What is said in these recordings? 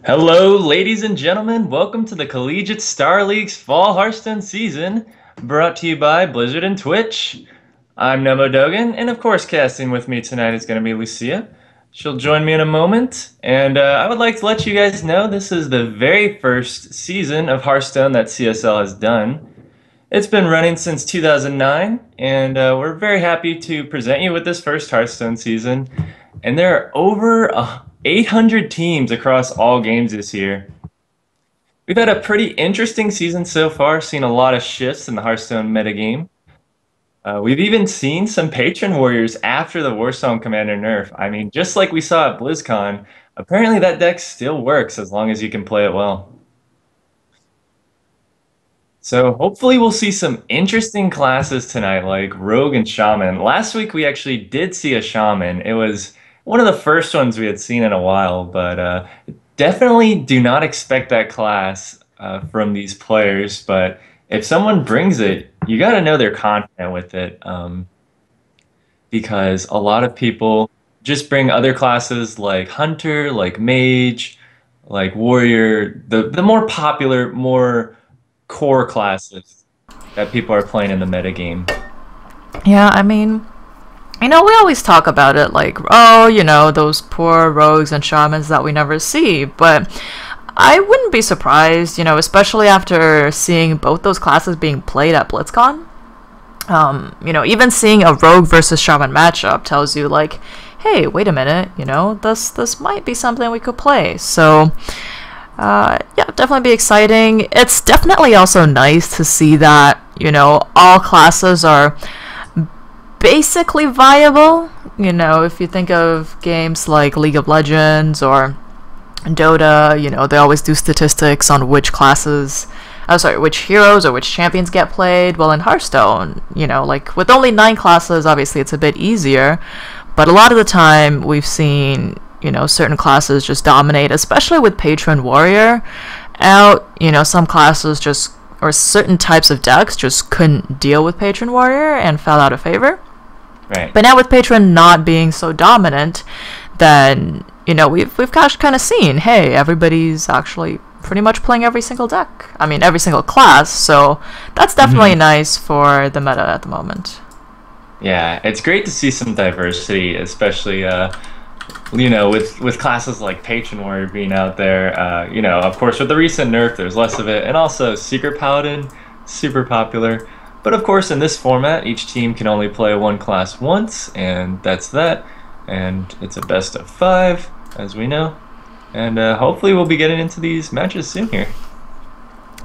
Hello, ladies and gentlemen. Welcome to the Collegiate Star League's Fall Hearthstone season, brought to you by Blizzard and Twitch. I'm Nemo Dogan, and of course, casting with me tonight is going to be Lucia. She'll join me in a moment, and I would like to let you guys know this is the very first season of Hearthstone that CSL has done. It's been running since 2009, and we're very happy to present you with this first Hearthstone season. And there are over 800 teams across all games this year. We've had a pretty interesting season so far, seen a lot of shifts in the Hearthstone metagame. We've even seen some Patron Warriors after the Warsong Commander nerf. I mean, just like we saw at BlizzCon, apparently that deck still works as long as you can play it well. So hopefully we'll see some interesting classes tonight, like Rogue and Shaman. Last week we actually did see a Shaman. It was one of the first ones we had seen in a while, but definitely do not expect that class from these players. But if someone brings it, you got to know they're confident with it, because a lot of people just bring other classes like Hunter, like Mage, like Warrior, the more popular, more core classes that people are playing in the metagame. Yeah, I mean, we always talk about it like, oh, those poor rogues and shamans that we never see, but I wouldn't be surprised, especially after seeing both those classes being played at BlizzCon. Even seeing a rogue versus shaman matchup tells you, like, hey, wait a minute, this might be something we could play. So, yeah, definitely be exciting. It's definitely also nice to see that, all classes are basically viable. If you think of games like League of Legends or Dota, they always do statistics on which classes, which heroes or which champions get played. Well, in Hearthstone, like with only 9 classes, obviously it's a bit easier, but a lot of the time we've seen certain classes just dominate, especially with Patron Warrior out. Some classes just, or certain types of decks just couldn't deal with Patron Warrior and fell out of favor. Right. But now with Patron not being so dominant, then, we've kind of seen, hey, everybody's actually pretty much playing every single deck. I mean, every single class. So that's definitely nice for the meta at the moment. Yeah, it's great to see some diversity, especially with classes like Patron Warrior being out there. Of course, with the recent nerf, there's less of it, and also Secret Paladin, super popular. But of course, in this format, each team can only play one class once, and that's that. And it's a best of 5, as we know. And hopefully, we'll be getting into these matches soon here.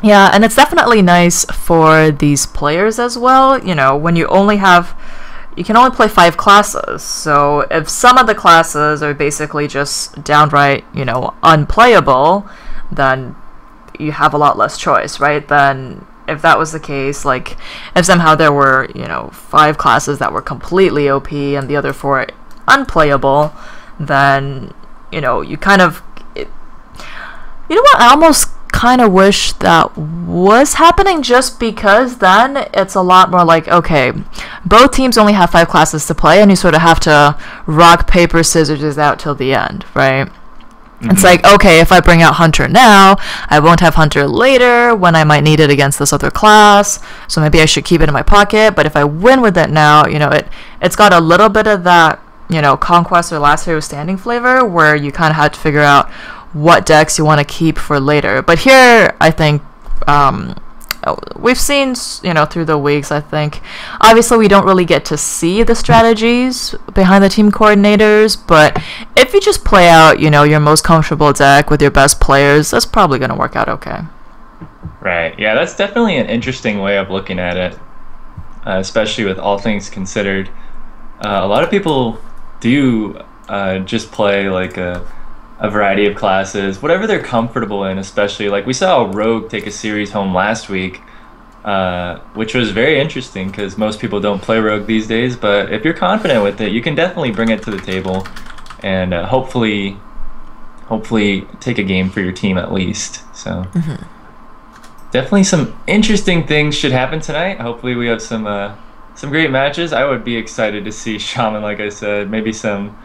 Yeah, and it's definitely nice for these players as well. When you can only play 5 classes. So if some of the classes are basically just downright, unplayable, then you have a lot less choice, right? Then if that was the case, like if somehow there were, 5 classes that were completely OP and the other 4 unplayable, then, you kind of... I almost kind of wish that was happening, just because then it's a lot more like, okay, both teams only have 5 classes to play, and you sort of have to rock, paper, scissors out till the end, right? It's like, okay, if I bring out Hunter now, I won't have Hunter later when I might need it against this other class, so maybe I should keep it in my pocket. But if I win with it now, it's got a little bit of that, Conquest or Last Hero Standing flavor, where you kind of had to figure out what decks you want to keep for later. But here, I think we've seen, through the weeks, I think, obviously we don't really get to see the strategies behind the team coordinators, but if you just play out, your most comfortable deck with your best players, that's probably going to work out okay. Right. Yeah, that's definitely an interesting way of looking at it, especially with all things considered. A lot of people do just play like a variety of classes, whatever they're comfortable in, especially. Like we saw a Rogue take a series home last week, which was very interesting because most people don't play Rogue these days, but if you're confident with it, you can definitely bring it to the table and hopefully take a game for your team at least. So definitely some interesting things should happen tonight. Hopefully we have some great matches. I would be excited to see Shaman, like I said, maybe some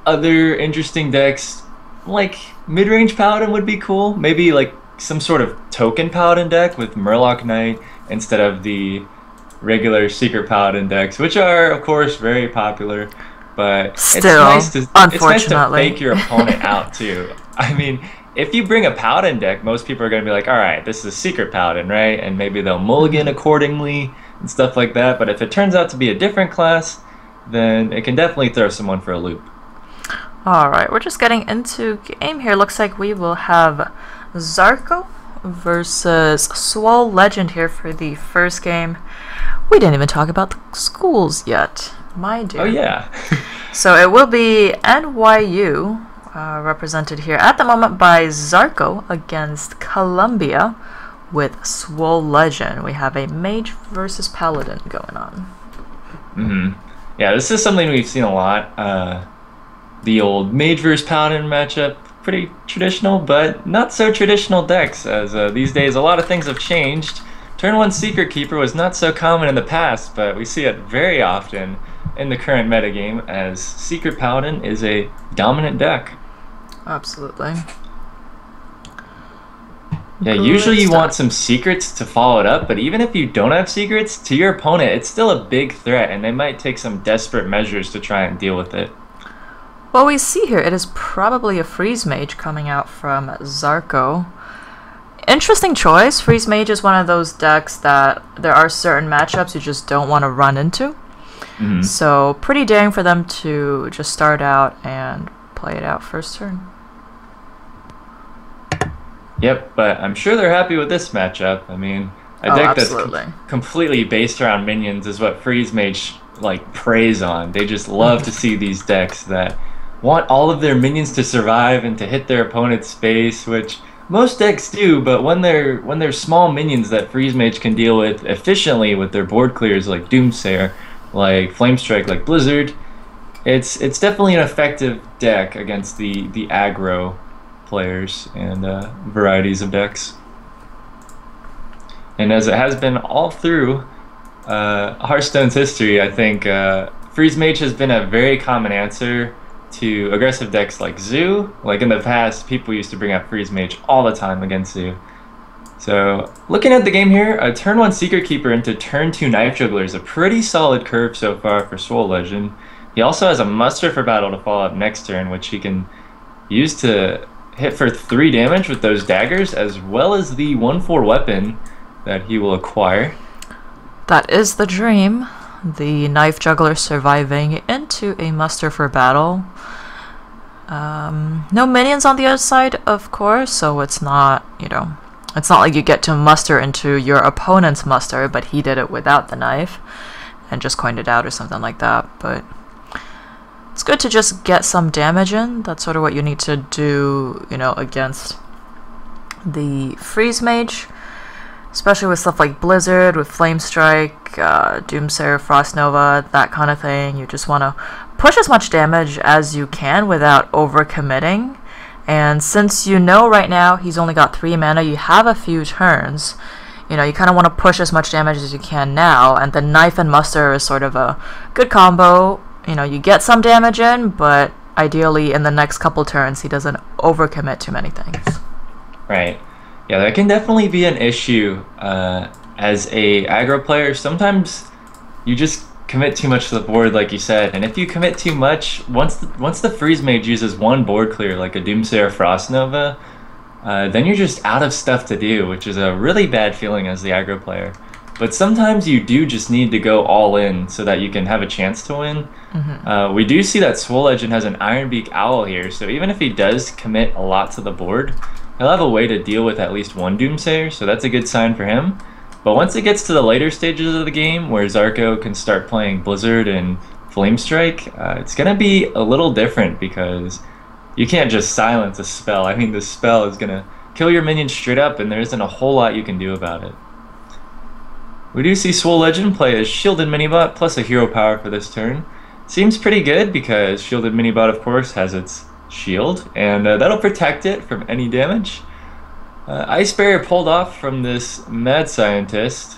other interesting decks, like mid-range Paladin would be cool. Maybe like some sort of token Paladin deck with Murloc Knight instead of the regular Secret Paladin decks, which are of course very popular. But still, it's nice to fake your opponent out too. I mean, if you bring a Paladin deck, most people are going to be like, all right, this is a Secret Paladin, right? And maybe they'll mulligan accordingly and stuff like that. But if it turns out to be a different class, then it can definitely throw someone for a loop. Alright, we're just getting into game here. Looks like we will have Zarko versus Swole Legend here for the first game. We didn't even talk about the schools yet, my dear. Oh, yeah. So it will be NYU, represented here at the moment by Zarko against Columbia with Swole Legend. We have a Mage versus Paladin going on. Yeah, this is something we've seen a lot. The old Mage vs. Paladin matchup, pretty traditional, but not so traditional decks, as these days a lot of things have changed. Turn 1 Secret Keeper was not so common in the past, but we see it very often in the current metagame, as Secret Paladin is a dominant deck. Absolutely. Yeah, usually you want some secrets to follow it up, but even if you don't have secrets, to your opponent, it's still a big threat, and they might take some desperate measures to try and deal with it. Well, we see here, it is probably a Freeze Mage coming out from Zarko. Interesting choice. Freeze Mage is one of those decks that there are certain matchups you just don't want to run into. So, pretty daring for them to just start out and play it out first turn. Yep, but I'm sure they're happy with this matchup. I mean, a deck that's completely based around minions is what Freeze Mage preys on. They just love to see these decks that want all of their minions to survive and to hit their opponent's space, which most decks do, but when they're small minions that Freeze Mage can deal with efficiently with their board clears like Doomsayer, like Flamestrike, like Blizzard, It's definitely an effective deck against the aggro players and varieties of decks. And as it has been all through Hearthstone's history, I think Freeze Mage has been a very common answer to aggressive decks like Zoo. Like in the past, people used to bring out Freeze Mage all the time against Zoo. So looking at the game here, a turn 1 Secret Keeper into turn 2 Knife Juggler is a pretty solid curve so far for Swole Legend. He also has a Muster for Battle to follow up next turn, which he can use to hit for 3 damage with those daggers, as well as the 1/4 weapon that he will acquire. That is the dream. The Knife Juggler surviving into a Muster for Battle. No minions on the other side, of course, so it's not, it's not like you get to muster into your opponent's muster, but he did it without the knife and just coined it out or something like that. But it's good to just get some damage in. That's sort of what you need to do, against the Freeze Mage, especially with stuff like Blizzard, with Flame Strike, Doomsayer, Frost Nova, that kind of thing. You just want to push as much damage as you can without overcommitting. And since right now he's only got 3 mana, you have a few turns. You kind of want to push as much damage as you can now, and the Knife and Muster is sort of a good combo. You get some damage in, but ideally in the next couple turns he doesn't overcommit too many things. Right. Yeah, that can definitely be an issue as a aggro player. Sometimes you just commit too much to the board, like you said, and if you commit too much, once the Freeze Mage uses 1 board clear, like a Doomsayer Frost Nova, then you're just out of stuff to do, which is a really bad feeling as the aggro player. But sometimes you do just need to go all in so that you can have a chance to win. We do see that Swole Legend has an Ironbeak Owl here, so even if he does commit a lot to the board, he'll have a way to deal with at least 1 Doomsayer, so that's a good sign for him. But once it gets to the later stages of the game, where Zarko can start playing Blizzard and Flame Strike, it's going to be a little different because you can't just silence a spell. I mean, the spell is going to kill your minions straight up, and there isn't a whole lot you can do about it. We do see Swole Legend play a Shielded Minibot plus a Hero Power for this turn. Seems pretty good because Shielded Minibot, of course, has its shield, and that'll protect it from any damage. Ice Barrier pulled off from this Mad Scientist.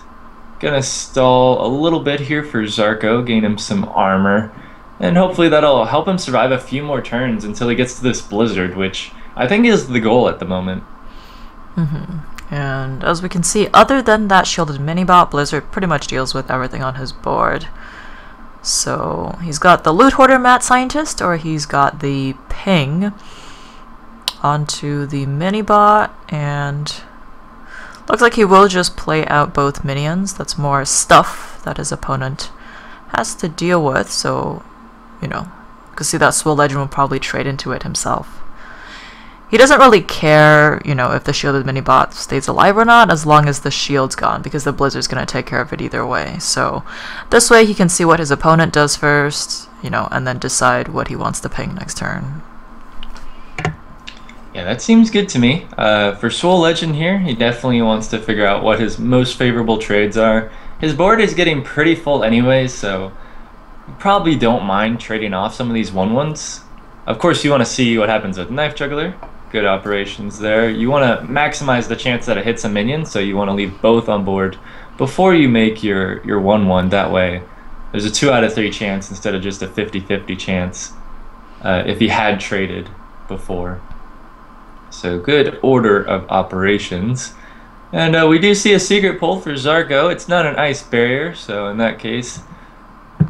Gonna stall a little bit here for Zarko, gain him some armor, and hopefully that'll help him survive a few more turns until he gets to this Blizzard, which I think is the goal at the moment. And as we can see, other than that Shielded Minibot, Blizzard pretty much deals with everything on his board. So he's got the Loot Hoarder Mad Scientist, or he's got the Ping onto the Minibot, and looks like he will just play out both minions. That's more stuff that his opponent has to deal with, so, you can see that Swole Legend will probably trade into it himself. He doesn't really care, if the Shielded Minibot stays alive or not, as long as the shield's gone, because the Blizzard's going to take care of it either way. So this way he can see what his opponent does first, and then decide what he wants to ping next turn. Yeah, that seems good to me. For Swole Legend here, he definitely wants to figure out what his most favorable trades are. His board is getting pretty full anyways, so you probably don't mind trading off some of these 1/1s. Of course, you want to see what happens with Knife Juggler. Good operations there. You want to maximize the chance that it hits a minion, so you want to leave both on board before you make your 1/1. That way, there's a 2 out of 3 chance instead of just a 50-50 chance if he had traded before. So good order of operations. And we do see a secret pull for Zarko. It's not an Ice Barrier, so in that case,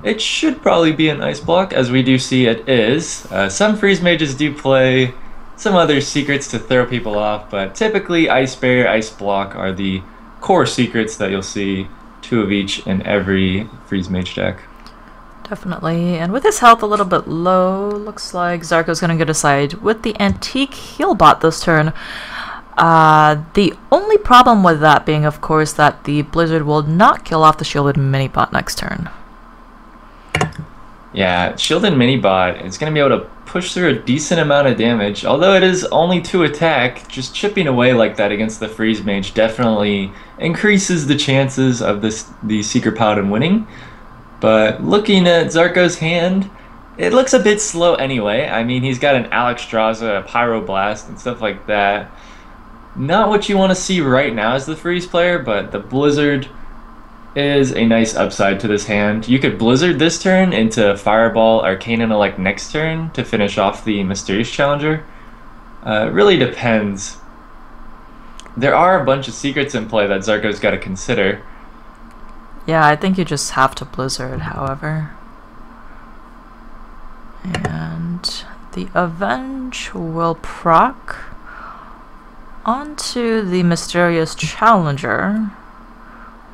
it should probably be an Ice Block, as we do see it is. Some Freeze Mages do play some other secrets to throw people off, but typically Ice Barrier, Ice Block are the core secrets that you'll see, 2 of each in every Freeze Mage deck. Definitely, and with his health a little bit low, looks like Zarko's going to go decide with the Antique Healbot this turn. The only problem with that being, of course, that the Blizzard will not kill off the Shielded Minibot next turn. Yeah, Shielded Minibot is going to be able to push through a decent amount of damage, although it is only 2 attack. Just chipping away like that against the Freeze Mage definitely increases the chances of the Secret Paladin winning. But looking at Zarko's hand, it looks a bit slow anyway. I mean, he's got an Alexstrasza, a Pyroblast, and stuff like that. Not what you want to see right now as the freeze player, but the Blizzard is a nice upside to this hand. You could Blizzard this turn into Fireball, Arcane Intellect next turn to finish off the Mysterious Challenger. It really depends. There are a bunch of secrets in play that Zarko's got to consider. Yeah, I think you just have to Blizzard, however. And the Avenge will proc onto the Mysterious Challenger,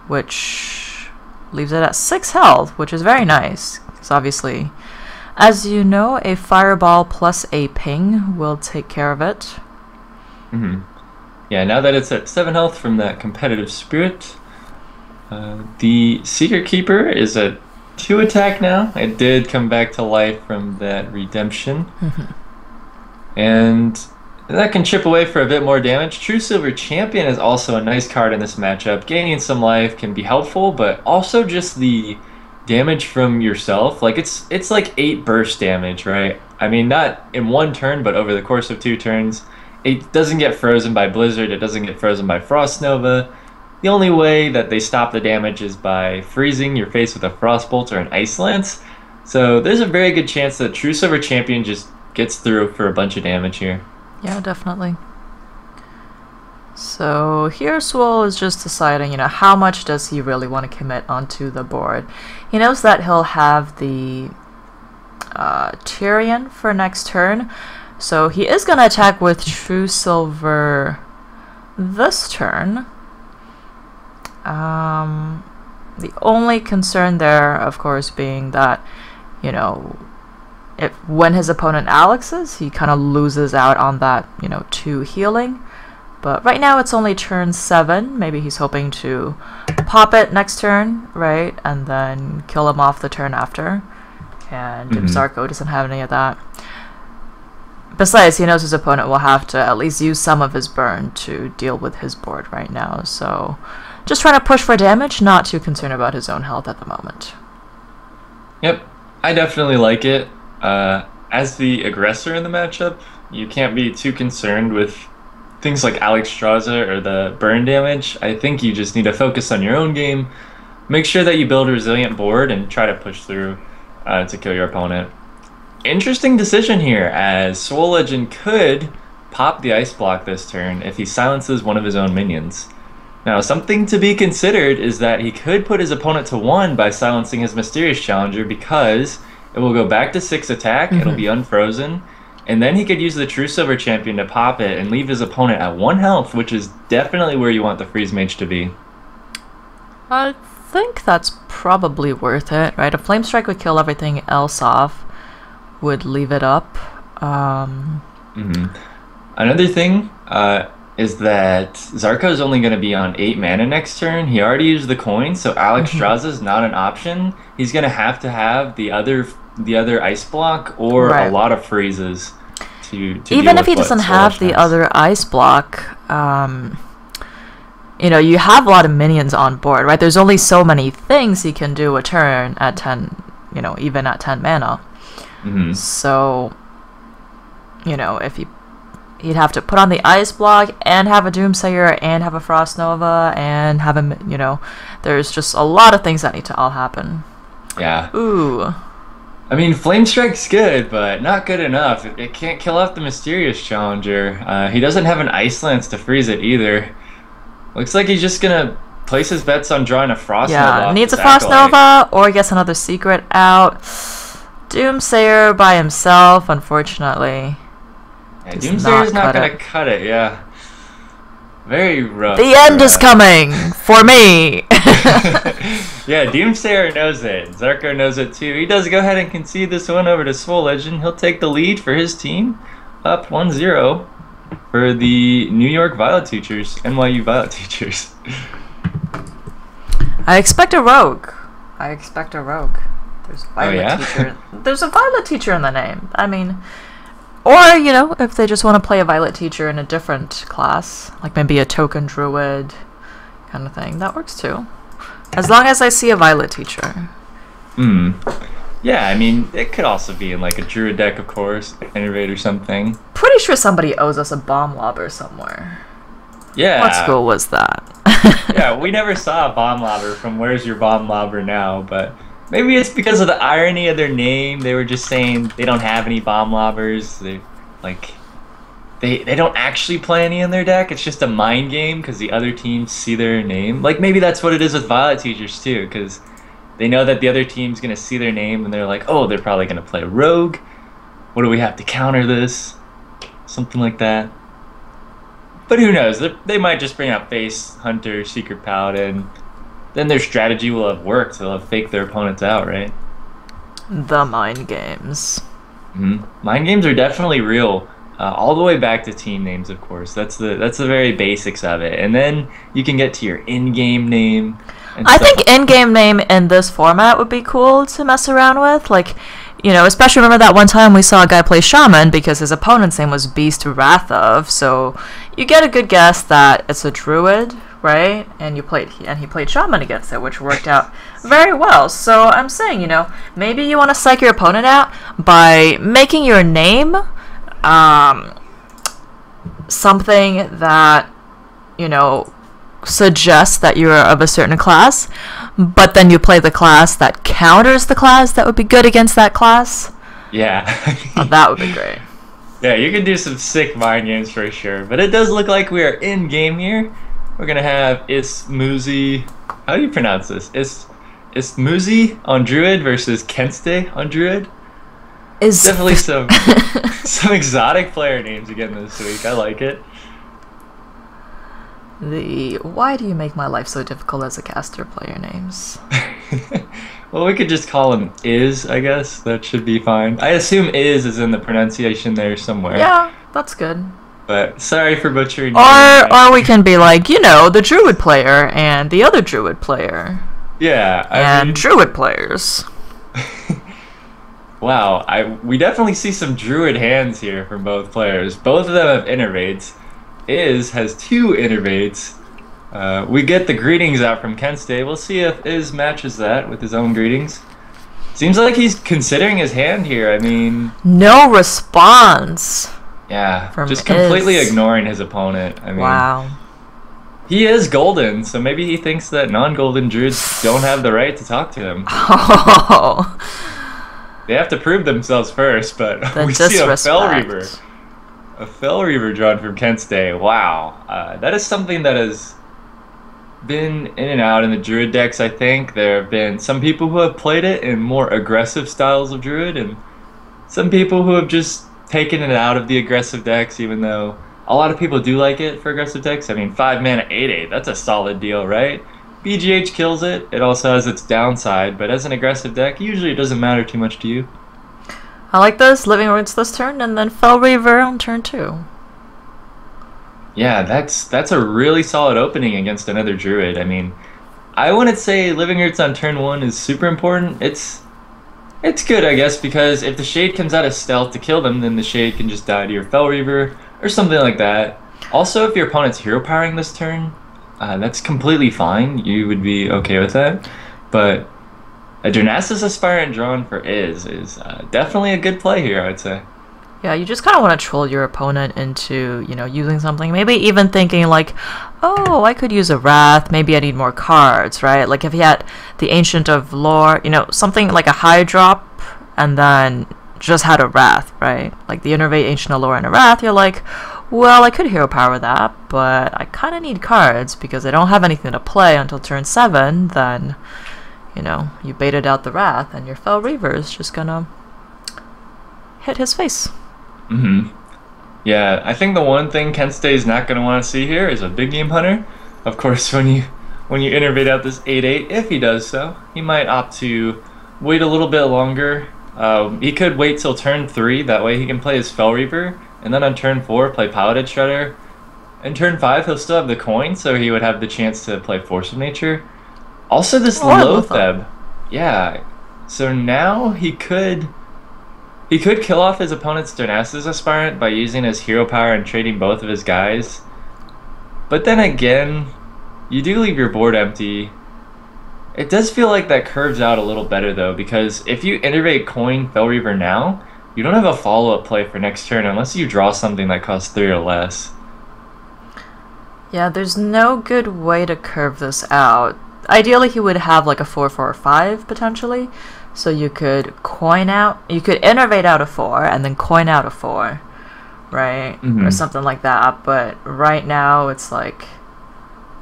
which leaves it at 6 health, which is very nice. Because obviously, as you know, a Fireball plus a Ping will take care of it. Yeah, now that it's at 7 health from that competitive spirit, the Secret Keeper is at 2 attack now. It did come back to life from that redemption. And that can chip away for a bit more damage. True Silver Champion is also a nice card in this matchup. Gaining some life can be helpful, but also just the damage from yourself. Like it's like 8 burst damage, right? I mean, not in one turn, but over the course of 2 turns. It doesn't get frozen by Blizzard. It doesn't get frozen by Frost Nova. The only way that they stop the damage is by freezing your face with a Frostbolt or an Ice Lance. So there's a very good chance that True Silver Champion just gets through for a bunch of damage here. Yeah, definitely. So here Swole is just deciding, how much does he really want to commit onto the board. He knows that he'll have the Tyrion for next turn, so he is going to attack with True Silver this turn. The only concern there, of course, being that, when his opponent Alex's, he kind of loses out on that, 2 healing. But right now it's only turn 7. Maybe he's hoping to pop it next turn, right? And then kill him off the turn after. And if Zarko doesn't have any of that. Besides, he knows his opponent will have to at least use some of his burn to deal with his board right now. So just trying to push for damage, not too concerned about his own health at the moment. Yep, I definitely like it. As the aggressor in the matchup, you can't be too concerned with things like Alexstrasza or the burn damage. I think you just need to focus on your own game, make sure that you build a resilient board, and try to push through to kill your opponent. Interesting decision here, as Soul Legend could pop the Ice Block this turn if he silences one of his own minions. Now, something to be considered is that he could put his opponent to 1 by silencing his Mysterious Challenger, because it will go back to 6 attack, it'll be unfrozen, and then he could use the True Silver Champion to pop it and leave his opponent at 1 health, which is definitely where you want the Freeze Mage to be. I think that's probably worth it, right? A Flame Strike would kill everything else off, would leave it up. Another thing is that Zarko is only going to be on 8 mana next turn. He already used the coin, so Alexstrasza is not an option. He's going to have the other Ice Block or a lot of freezes to even if he doesn't have the other Ice Block. You have a lot of minions on board, right? There's only so many things he can do a turn at 10, even at 10 mana. So, if he'd have to put on the Ice Block and have a Doomsayer and have a Frost Nova and have a, there's just a lot of things that need to all happen. Yeah. Ooh. I mean, Flame Strike's good, but not good enough. It can't kill off the Mysterious Challenger. He doesn't have an Ice Lance to freeze it either. Looks like he's just gonna place his bets on drawing a Frost Nova. Yeah, needs a Frost Nova or gets another secret out. Doomsayer by himself, unfortunately. Yeah, Doomsayer's not gonna cut it, yeah. Very rough. The end is coming for me. Yeah, Doomsayer knows it. Zarko knows it too. He does go ahead and concede this one over to Swole Legend. He'll take the lead for his team, up 1-0 for the New York Violet Teachers, NYU Violet Teachers. I expect a rogue. There's a Violet Teacher. There's a Violet Teacher in the name. I mean, or, if they just want to play a Violet Teacher in a different class, like maybe a Token Druid kind of thing, that works too. As long as I see a Violet Teacher. Yeah, I mean, it could also be in like a Druid deck, of course, Innervate or something. Pretty sure somebody owes us a bomb lobber somewhere. What Yeah, school was that? yeah, we never saw a bomb lobber from Where's Your Bomb Lobber Now, but maybe it's because of the irony of their name. They were just saying they don't have any bomb lobbers. Like they don't actually play any in their deck. It's just a mind game because the other teams see their name. Like maybe that's what it is with Violet Teachers too, because they know that the other team's gonna see their name and they're like, oh, they're probably gonna play Rogue. What do we have to counter this? Something like that. But who knows? They might just bring out Face, Hunter, Secret Paladin. Then their strategy will have worked. They'll have faked their opponents out, right? The mind games. Mind games are definitely real. All the way back to team names, of course. That's the very basics of it. And then you can get to your in-game name and I stuff. think in-game name in this format would be cool to mess around with. Like, you know, especially remember that one time we saw a guy play Shaman because his opponent's name was Beast Wrath of. So you get a good guess that it's a druid, right? And he played Shaman against it, which worked out very well. So I'm saying, you know, maybe you want to psych your opponent out by making your name something that, you know, suggests that you're of a certain class, but then you play the class that counters the class that would be good against that class. Yeah. Oh, that would be great. Yeah, you can do some sick mind games for sure. But it does look like we are in game here. We're gonna have Ismuzi. How do you pronounce this? Ismuzi on Druid versus Kenste on Druid. Is Definitely some exotic player names again this week. I like it. why do you make my life so difficult as a caster player names? Well, we could just call him Is, I guess. That should be fine. I assume is in the pronunciation there somewhere. Yeah, that's good. But sorry for butchering your name. Or we can be like, you know, the druid player and the other druid player. Yeah, I And mean, druid players. wow, we definitely see some druid hands here from both players. Both of them have innervates. Is has 2 innervates. We get the greetings out from Kenste. We'll see if Is matches that with his own greetings. Seems like he's considering his hand here. I mean, No response. yeah, From just completely Is. ignoring his opponent. I mean, Wow. he is golden, so maybe he thinks that non-golden druids don't have the right to talk to him. Oh, They have to prove themselves first, but the we see a Fell disrespect. Reaver. A Fell Reaver drawn from Kenste. Wow. That is something that has been in and out in the Druid decks, I think. There have been some people who have played it in more aggressive styles of Druid, and some people who have just taken it out of the aggressive decks, even though a lot of people do like it for aggressive decks. I mean, 5 mana, 8/8, that's a solid deal, right? BGH kills it. It also has its downside, but as an aggressive deck, usually it doesn't matter too much to you. I like this. Living Roots this turn, and then Fell Reaver on turn 2. Yeah, that's a really solid opening against another Druid. I mean, I wouldn't say Living Roots on turn 1 is super important. It's good, I guess, because if the Shade comes out of stealth to kill them, then the Shade can just die to your Fell Reaver or something like that. Also, if your opponent's hero powering this turn, that's completely fine. You would be okay with that. But a Draenas's Aspirant drawn for is definitely a good play here, I'd say. Yeah, you just kind of want to troll your opponent into, you know, using something. Maybe even thinking like, oh, I could use a Wrath. Maybe I need more cards, right? Like if he had the Ancient of Lore, you know, something like a high drop and then just had a Wrath, right? Like the Innervate, Ancient of Lore, and a Wrath. You're like, well, I could hero power that, but I kind of need cards because I don't have anything to play until turn 7. Then, you know, you baited out the Wrath and your Fell Reaver is just gonna hit his face. Yeah, I think the one thing Kenste is not going to want to see here is a big game hunter. Of course, when you innervate out this 8/8, if he does so, he might opt to wait a little bit longer. He could wait till turn 3, that way he can play his Fell Reaver, and then on turn 4 play Paladin Shredder. And turn 5 he'll still have the coin, so he would have the chance to play Force of Nature. Also this Lotheb. Yeah, so now he could kill off his opponent's Draenas's Aspirant by using his hero power and trading both of his guys. But then again, you do leave your board empty. It does feel like that curves out a little better though, because if you innervate coin Fel Reaver now, you don't have a follow-up play for next turn unless you draw something that costs 3 or less. Yeah, there's no good way to curve this out. Ideally, he would have like a 4 4 5 potentially. So you could coin out, you could innervate out a 4 and then coin out a 4, right? Or something like that. But right now it's like,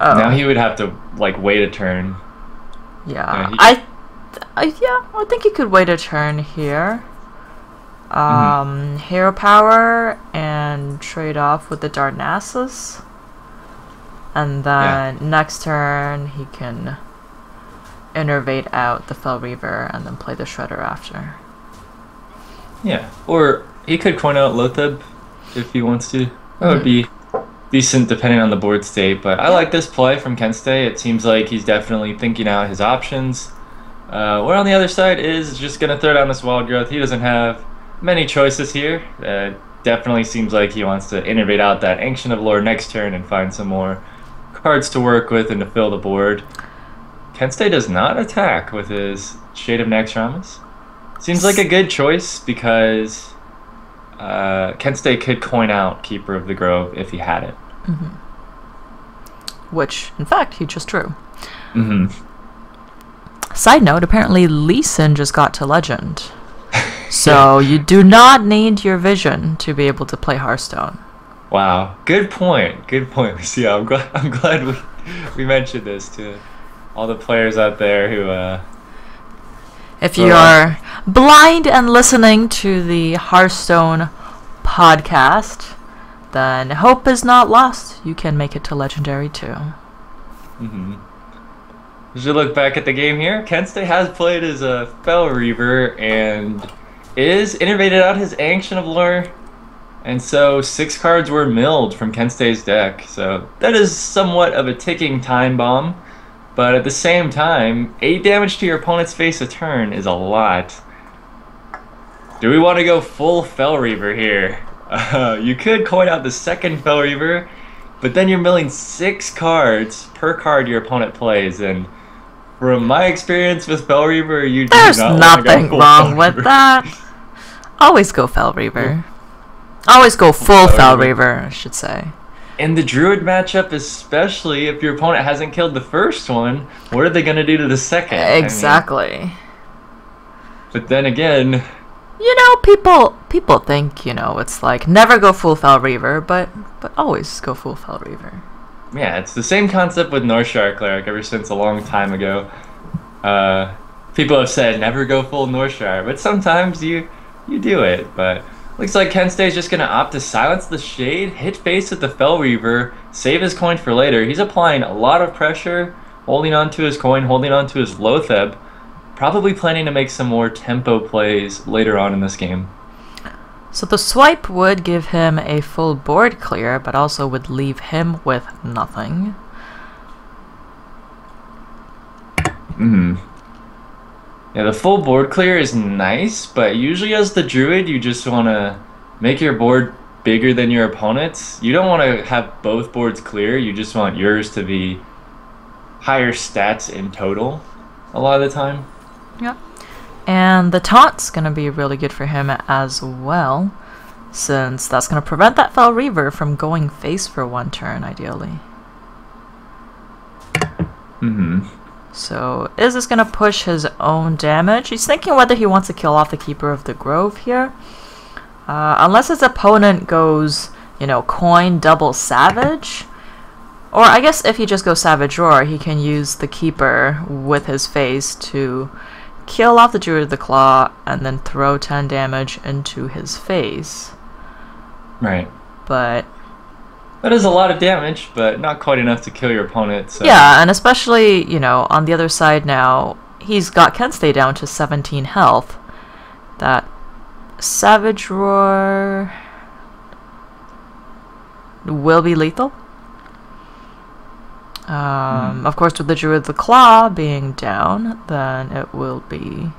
oh. Now he would have to like wait a turn. Yeah, I think he could wait a turn here. Hero power and trade off with the Darnassus. And then next turn he can innervate out the Fel Reaver and then play the Shredder after. Yeah, or he could coin out Lotheb if he wants to. That would be decent depending on the board state, but I like this play from Kenstei. It seems like he's definitely thinking out his options. Where on the other side is just going to throw down this Wild Growth. He doesn't have many choices here. Definitely seems like he wants to innervate out that Ancient of Lore next turn and find some more cards to work with and to fill the board. Kenstei does not attack with his Shade of Naxxramas. Seems like a good choice because Kenstei could coin out Keeper of the Grove if he had it. Which, in fact, he just drew. Side note, apparently Lee Sin just got to Legend. So you do not need your vision to be able to play Hearthstone. Wow, good point. Good point, Lucia. I'm glad we mentioned this to all the players out there who. If you are blind and listening to the Hearthstone podcast, then hope is not lost. You can make it to Legendary too. As you look back at the game here, Kenstei has played as a Fel Reaver and is innervated out his Ancient of Lore. And so 6 cards were milled from Kenstei's deck. So that is somewhat of a ticking time bomb. But at the same time, 8 damage to your opponent's face a turn is a lot. Do we want to go full Fel Reaver here? You could coin out the second Fel Reaver, but then you're milling 6 cards per card your opponent plays. And from my experience with Fel Reaver, you do There's not nothing go wrong with that. Always go Fel Reaver. Always go full Fel Reaver, I should say. In the Druid matchup, especially if your opponent hasn't killed the first one, what are they going to do to the second? Exactly. I mean, but then again, you know, people think, you know, it's like never go full Fel Reaver, but always go full Fel Reaver. Yeah, it's the same concept with Northshire Cleric ever since a long time ago. People have said never go full Northshire, but sometimes you do it. But looks like Kenstei is just going to opt to silence the Shade, hit face with the Fel Reaver, save his coin for later. He's applying a lot of pressure, holding on to his coin, holding on to his Lotheb, probably planning to make some more tempo plays later on in this game. So the swipe would give him a full board clear, but also would leave him with nothing. Yeah, the full board clear is nice, but usually as the Druid, you just want to make your board bigger than your opponent's. You don't want to have both boards clear, you just want yours to be higher stats in total a lot of the time. Yeah. And the taunt's going to be really good for him as well, since that's going to prevent that Fel Reaver from going face for 1 turn, ideally. So, is this going to push his own damage? He's thinking whether he wants to kill off the Keeper of the Grove here. Unless his opponent goes, you know, coin double Savage. Or I guess if he just goes Savage Roar, he can use the Keeper with his face to kill off the Druid of the Claw and then throw 10 damage into his face. Right. But that is a lot of damage, but not quite enough to kill your opponent. So. Yeah, and especially, you know, on the other side now, he's got Kenstei down to 17 health. That Savage Roar will be lethal. Of course, with the Druid of the Claw being down, then it will be...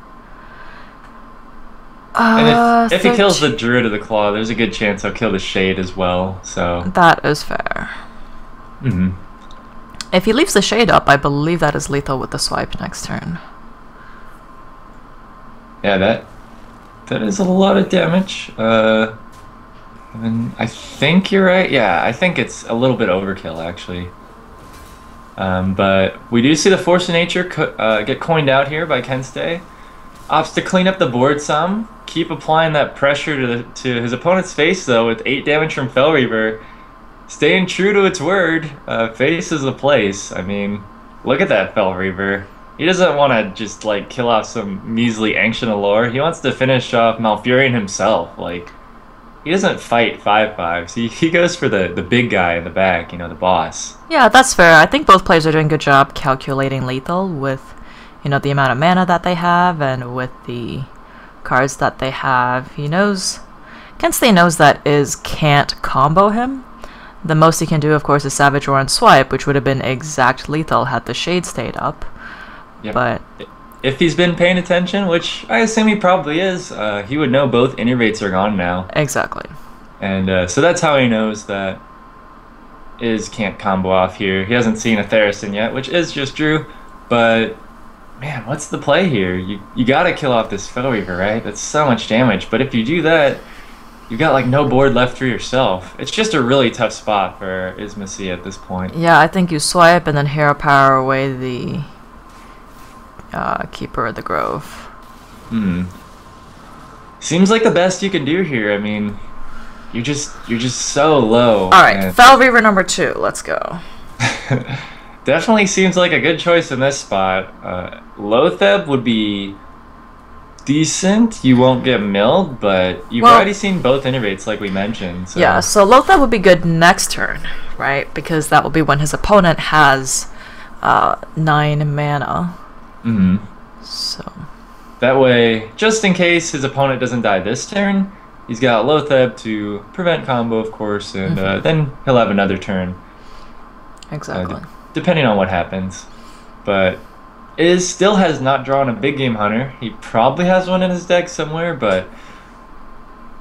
and if he kills the Druid of the Claw, there's a good chance he'll kill the Shade as well, so... That is fair. If he leaves the shade up, I believe that is lethal with the swipe next turn. Yeah, that is a lot of damage. And I think you're right. Yeah, I think it's a little bit overkill, actually. But we do see the Force of Nature get coined out here by Kenstei. Opts to clean up the board some. Keep applying that pressure to his opponent's face, though, with 8 damage from Fel Reaver. Staying true to its word, face is the place. I mean, look at that Fel Reaver. He doesn't want to just, like, kill off some measly Ancient Allure. He wants to finish off Malfurion himself. Like, he doesn't fight 5/5s. He goes for the big guy in the back, you know, the boss. Yeah, that's fair. I think both players are doing a good job calculating lethal with, you know, the amount of mana that they have and with the cards that they have. He knows, Kenstei knows that Iz can't combo him. The most he can do, of course, is Savage Roar and Swipe, which would have been exact lethal had the shade stayed up. Yep. But if he's been paying attention, which I assume he probably is, he would know both innervates are gone now. Exactly. And so that's how he knows that Iz can't combo off here. He hasn't seen a Theracin yet, which is just Drew. But, man, what's the play here? You gotta kill off this Fel Reaver, right? That's so much damage. But if you do that, you've got, like, no board left for yourself. It's just a really tough spot for Ismasi at this point. Yeah, I think you swipe and then hero power away the Keeper of the Grove. Seems like the best you can do here. I mean, you're just so low. All right, Fel Reaver number 2. Let's go. Definitely seems like a good choice in this spot. Lotheb would be decent. You won't get milled, but you've already seen both innervates like we mentioned. So. Yeah, so Lotheb would be good next turn, right? Because that will be when his opponent has 9 mana. So that way, just in case his opponent doesn't die this turn, he's got Lotheb to prevent combo, of course, and then he'll have another turn. Exactly. Depending on what happens. But Iz still has not drawn a big game hunter. He probably has one in his deck somewhere, but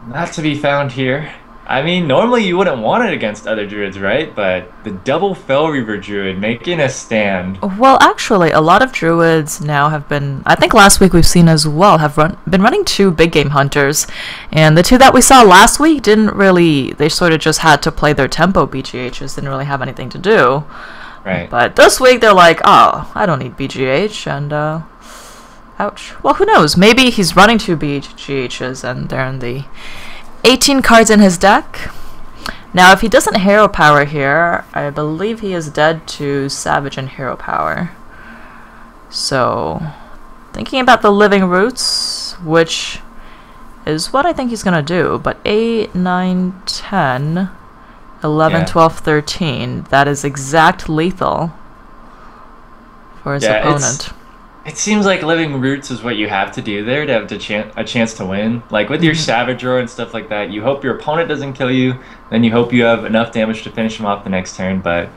not to be found here. I mean, normally you wouldn't want it against other druids, right? But the double Fel Reaver druid making a stand. Well, actually, a lot of druids now have been, I think last week we've seen as well, have been running 2 big game hunters. And the 2 that we saw last week didn't really, they sort of just had to play their tempo BGHs, didn't really have anything to do. Right. But this week they're like, oh, I don't need BGH, and ouch. Well, who knows? Maybe he's running 2 BGHs and they're in the 18 cards in his deck. Now, if he doesn't hero power here, I believe he is dead to Savage and hero power. So, thinking about the living roots, which is what I think he's going to do, but 8, 9, 10, 11, 12, 13, that is exact lethal for his opponent. It seems like living roots is what you have to do there to have a chance to win. Like with your Savage Roar and stuff like that, you hope your opponent doesn't kill you, then you hope you have enough damage to finish him off the next turn. But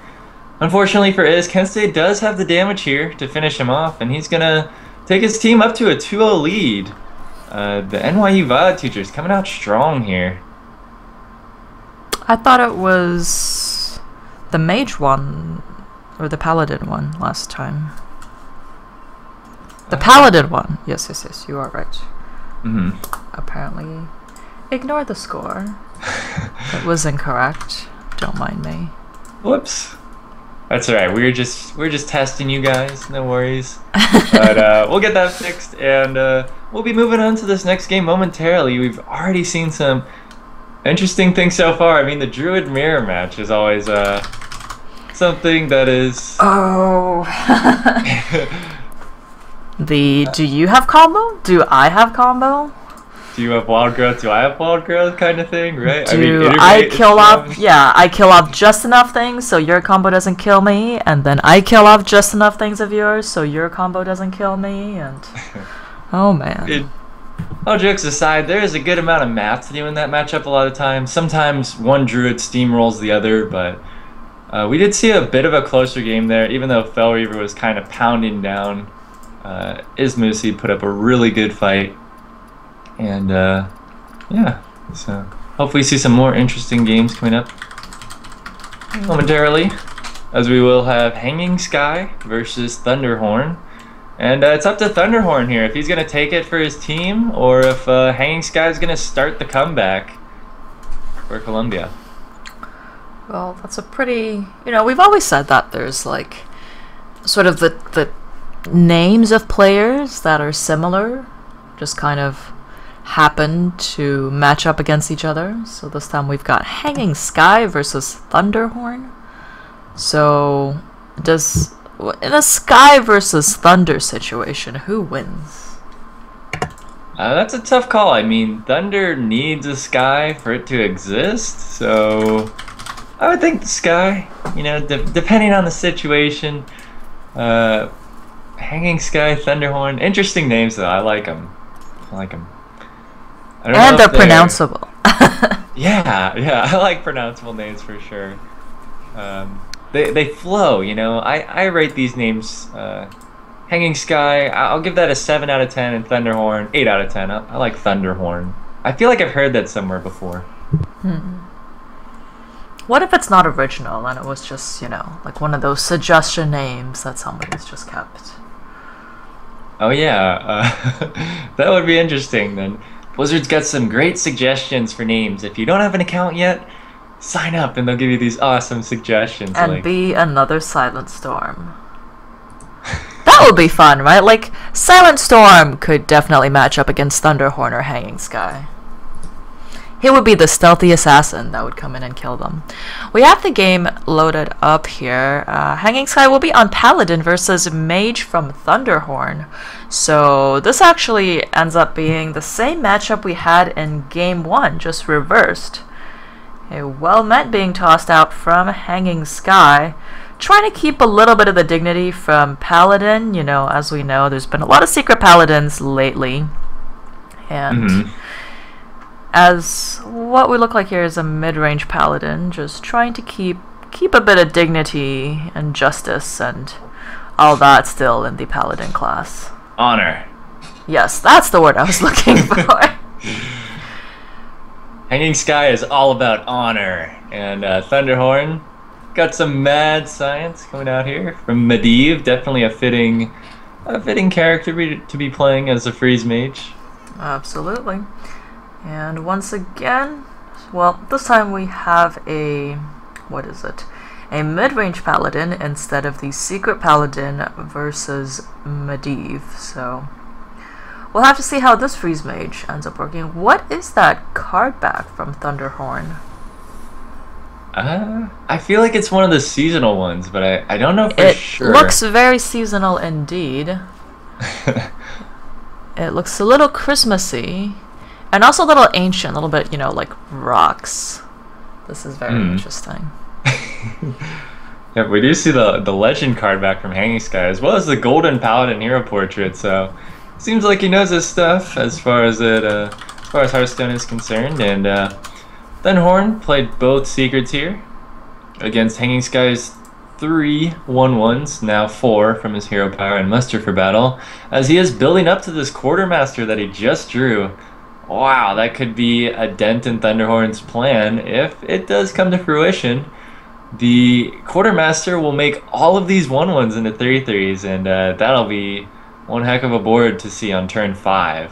unfortunately for Iz, Kenstei does have the damage here to finish him off, and he's going to take his team up to a 2-0 lead. The NYU VOD teachers coming out strong here. I thought it was the Mage one, or the Paladin one last time. The Paladin one. Yes, yes, yes, you are right. Apparently, ignore the score. It was incorrect. Don't mind me. Whoops. That's alright. We're just testing you guys. No worries. But we'll get that fixed, and we'll be moving on to this next game momentarily. We've already seen some interesting things so far. I mean, the Druid Mirror match is always something that is. Oh. Do you have combo? Do I have combo? Do you have wild growth? Do I have wild growth? Kind of thing, right? I kill off? Yeah, I kill off just enough things so your combo doesn't kill me, and then I kill off just enough things of yours so your combo doesn't kill me, and oh man. All jokes aside, there is a good amount of math to do in that matchup a lot of times. Sometimes one druid steamrolls the other, but we did see a bit of a closer game there, even though Fel Reaver was kind of pounding down. Ismusi put up a really good fight, and yeah, so hopefully see some more interesting games coming up momentarily. as we will have Hanging Sky versus Thunderhorn. And it's up to Thunderhorn here if he's going to take it for his team or if Hanging Sky is going to start the comeback for Columbia. Well, that's a pretty, we've always said that there's like sort of the names of players that are similar just kind of happen to match up against each other. So this time we've got Hanging Sky versus Thunderhorn. So in a Sky versus Thunder situation, who wins? That's a tough call. I mean, Thunder needs a Sky for it to exist, so I would think the Sky, depending on the situation. Hanging Sky, Thunderhorn, interesting names though. I like them. I don't And know they're pronounceable. yeah, I like pronounceable names for sure. They flow, I rate these names. Hanging Sky, I'll give that a 7 out of 10, and Thunderhorn, 8 out of 10. I like Thunderhorn. I feel like I've heard that somewhere before. What if it's not original and it was just, like one of those suggestion names that somebody's just kept? Oh yeah, that would be interesting then. Blizzard's got some great suggestions for names. If you don't have an account yet, sign up and they'll give you these awesome suggestions. And be another Silent Storm. That would be fun, right? Like, Silent Storm could definitely match up against Thunderhorn or Hanging Sky. He would be the stealthy assassin that would come in and kill them. We have the game loaded up here. Hanging Sky will be on Paladin versus Mage from Thunderhorn. So this actually ends up being the same matchup we had in Game 1, just reversed. A well-met being tossed out from Hanging Sky. Trying to keep a little bit of the dignity from Paladin. As we know, there's been a lot of secret Paladins lately. And as what we look like here is a mid-range Paladin, just trying to keep a bit of dignity and justice and all that still in the Paladin class. Honor. Yes, that's the word I was looking for. Hanging Sky is all about honor, and Thunderhorn got some mad science coming out here from Medivh. Definitely a fitting character to be playing as a freeze mage. Absolutely. And once again, well, this time we have a mid-range Paladin instead of the secret Paladin versus Medivh. So we'll have to see how this freeze mage ends up working. What is that card back from Thunderhorn? I feel like it's one of the seasonal ones, but I don't know for sure. It looks very seasonal indeed. It looks a little Christmassy. And also a little ancient, a little bit, like rocks. This is very interesting. Yeah, we do see the legend card back from Hanging Sky, as well as the Golden Paladin hero portrait. So seems like he knows his stuff as far as Hearthstone is concerned. And Thunderhorn played both secrets here against Hanging Sky's 3 1/1s, now 4 from his hero power and muster for battle, as he is building up to this Quartermaster that he just drew. Wow, that could be a dent in Thunderhorn's plan if it does come to fruition. The Quartermaster will make all of these 1/1s into 3/3s, and that'll be one heck of a board to see on turn 5.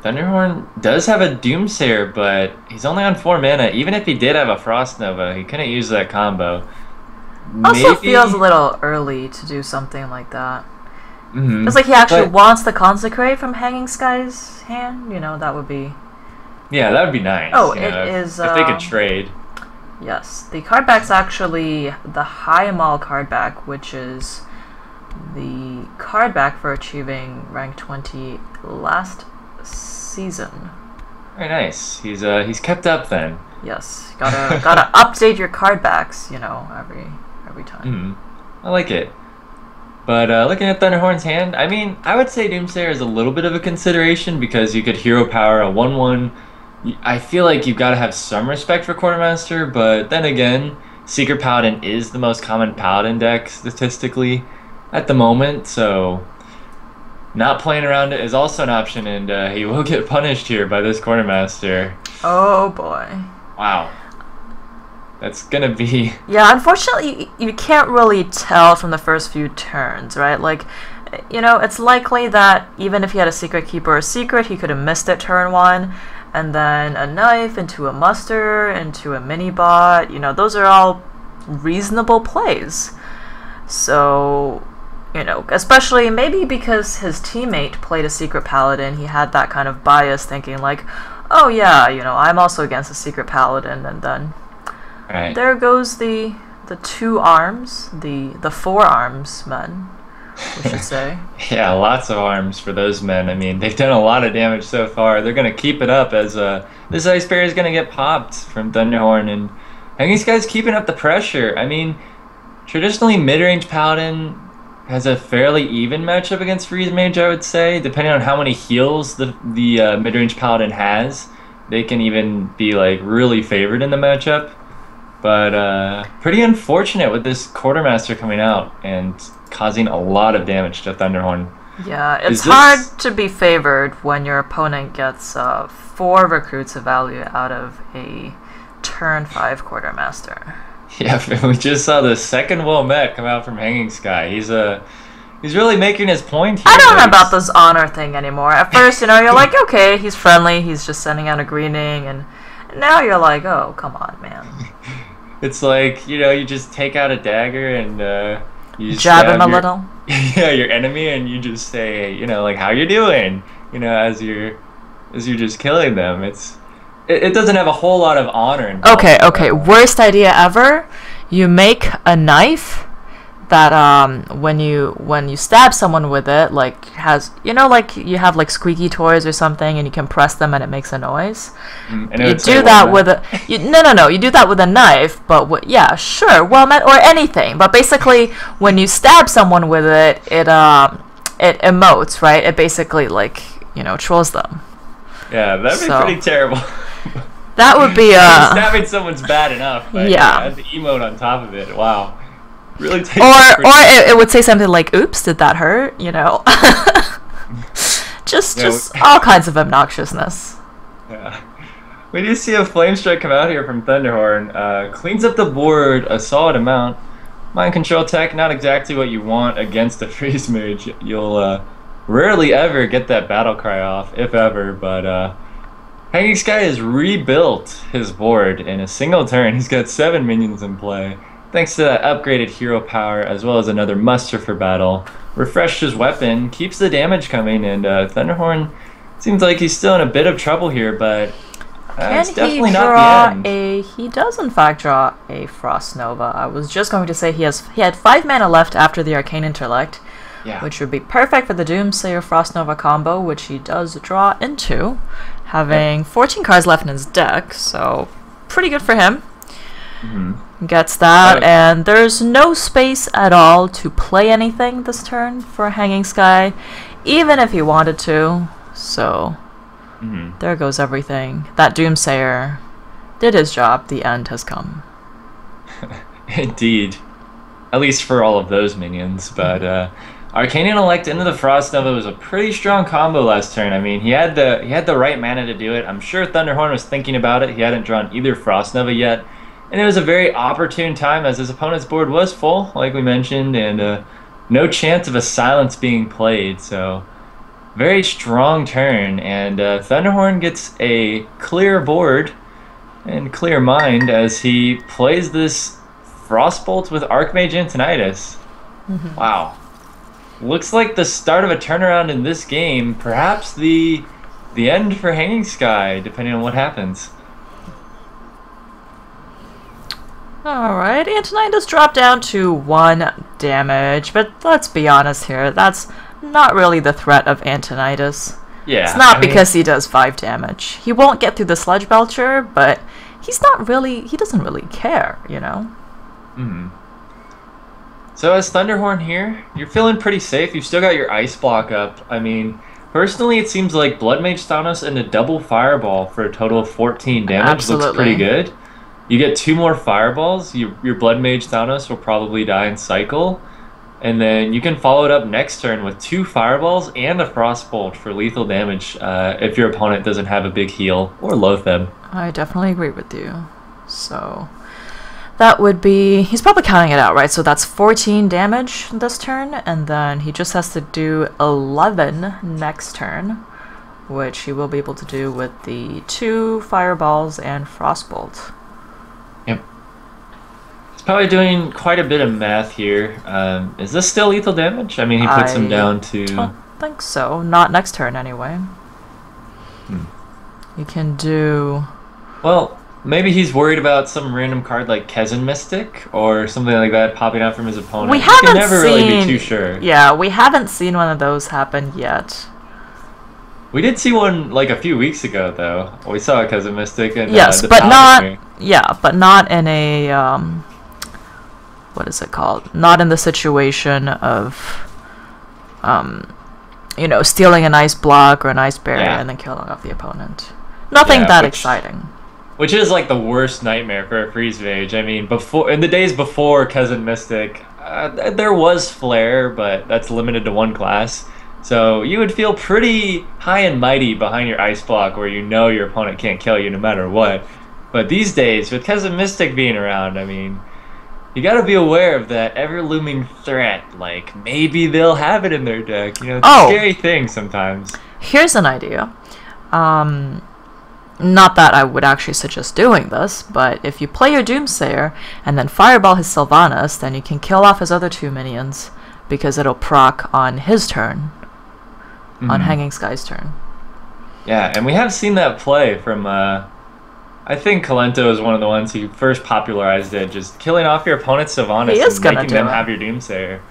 Thunderhorn does have a Doomsayer, but he's only on 4 mana. Even if he did have a Frost Nova, he couldn't use that combo. Also feels a little early to do something like that. Mm-hmm. It's like he actually wants to consecrate from Hanging Sky's hand. That would be... Yeah, that would be nice. Oh, is... If they could trade. Yes, the card back's actually the High Maul card back, which is the card back for achieving rank 20 last season. Very nice. He's kept up then. Yes, gotta update your card backs, every time. I like it. But looking at Thunderhorn's hand, I mean, I would say Doomsayer is a little bit of a consideration because you could hero power a 1/1. I feel like you've got to have some respect for Quartermaster, but then again, Secret Paladin is the most common Paladin deck statistically at the moment, so not playing around it is also an option, and he will get punished here by this Quartermaster. Oh boy. Wow. That's gonna be Yeah, unfortunately, you can't really tell from the first few turns, right? Like, it's likely that even if he had a secret keeper or secret, he could have missed it turn one, and then a knife into a muster, into a mini bot. Those are all reasonable plays. So, especially maybe because his teammate played a secret paladin, he had that kind of bias thinking like, oh yeah, I'm also against a secret paladin, and then right. there goes the two arms, the four arms men, we should say. Yeah, lots of arms for those men. I mean, they've done a lot of damage so far. They're gonna keep it up as this Ice Bear is gonna get popped from Thunderhorn, and I think these guys keeping up the pressure. I mean, traditionally mid-range Paladin has a fairly even matchup against Freeze Mage, I would say. Depending on how many heals the mid-range Paladin has, they can even be like really favored in the matchup. But pretty unfortunate with this Quartermaster coming out and causing a lot of damage to Thunderhorn. Yeah, it's hard to be favored when your opponent gets 4 recruits of value out of a turn 5 Quartermaster. Yeah, we just saw the second Wilmette come out from Hanging Sky. He's really making his point here. I don't know about this honor thing anymore. At first, you're like, okay, he's friendly, he's just sending out a greeting, and now you're like, oh, come on, man. It's like, you just take out a dagger and you jab him a little. Yeah, your enemy, and you just say, like, how you doing? As you're just killing them. It doesn't have a whole lot of honor involved. Okay. Worst idea ever. You make a knife that when you stab someone with it, like has like you have like squeaky toys or something, and you can press them and it makes a noise. You do that with a no. You do that with a knife, but yeah, sure, well met or anything. But basically, when you stab someone with it, it emotes, right? It basically like trolls them. Yeah, that'd be pretty terrible. That would be stabbing someone's bad enough. But yeah, the emote on top of it. Wow. Really takes or it would say something like, "Oops, did that hurt?" Just all kinds of obnoxiousness. Yeah. We do see a Flame Strike come out here from Thunderhorn. Cleans up the board a solid amount. Mind Control Tech, not exactly what you want against a Freeze Mage. You'll rarely ever get that Battle Cry off, if ever, but Hanging Sky has rebuilt his board in a single turn. He's got 7 minions in play. Thanks to that upgraded hero power, as well as another muster for battle. Refreshed his weapon, keeps the damage coming, and Thunderhorn seems like he's still in a bit of trouble here, but it's definitely not the end. He does in fact draw a Frost Nova. I was just going to say he had 5 mana left after the Arcane Intellect, which would be perfect for the Doomsayer Frost Nova combo, which he does draw into, having 14 cards left in his deck, so pretty good for him. Gets that, and there's no space at all to play anything this turn for Hanging Sky, even if he wanted to. So there goes everything. That Doomsayer did his job. The end has come. Indeed, at least for all of those minions. But Arcane Intellect into the Frost Nova was a pretty strong combo last turn. I mean, he had the right mana to do it. I'm sure Thunderhorn was thinking about it. He hadn't drawn either Frost Nova yet. And it was a very opportune time as his opponent's board was full, like we mentioned, and no chance of a silence being played. So, very strong turn, and Thunderhorn gets a clear board and clear mind as he plays this Frostbolt with Archmage Antonidas. Wow. Looks like the start of a turnaround in this game, perhaps the end for Hanging Sky, depending on what happens. Alright, Antonidas dropped down to 1 damage, but let's be honest here, that's not really the threat of Antonidas. Yeah, it's not because he does 5 damage. He won't get through the Sludge Belcher, but he doesn't really care, So as Thunderhorn here, you're feeling pretty safe. You've still got your Ice Block up. I mean, personally, it seems like Blood Mage Thanos and a double Fireball for a total of 14 damage looks pretty good. You get 2 more Fireballs, your Blood Mage Thanos will probably die in cycle, and then you can follow it up next turn with 2 Fireballs and a Frostbolt for lethal damage if your opponent doesn't have a big heal or low them. I definitely agree with you. So, That would be, he's probably counting it out, right? So that's 14 damage this turn, and then he just has to do 11 next turn, which he will be able to do with the 2 fireballs and frostbolt. Yep. He's probably doing quite a bit of math here. Is this still lethal damage? I mean, he puts him down to... I don't think so. Not next turn, anyway. You can do... Well, maybe he's worried about some random card like Kezin Mystic or something like that popping out from his opponent. We haven't can never seen... really be too sure. Yeah, we haven't seen one of those happen yet. We did see one like a few weeks ago, though. We saw a Kezin Mystic and yes, the but not... here. Yeah, but not in a... what is it called? Not in the situation of... you know, stealing an ice block or an ice barrier and then killing off the opponent. Nothing that exciting. Which is like the worst nightmare for a freeze mage. I mean, before in the days before Kezin Mystic, there was Flare, but that's limited to one class. So you would feel pretty high and mighty behind your ice block where you know your opponent can't kill you no matter what. But these days, with Kezin Mystic being around, I mean, you gotta be aware of that ever-looming threat. Like, maybe they'll have it in their deck. You know, it's a scary thing sometimes. Here's an idea. Not that I would actually suggest doing this, but if you play your Doomsayer and then fireball his Sylvanas, then you can kill off his other 2 minions because it'll proc on his turn, on Hanging Sky's turn. Yeah, and we have seen that play from, I think Kalento is one of the ones who first popularized it, just killing off your opponent's Sylvanas and making them have your Doomsayer.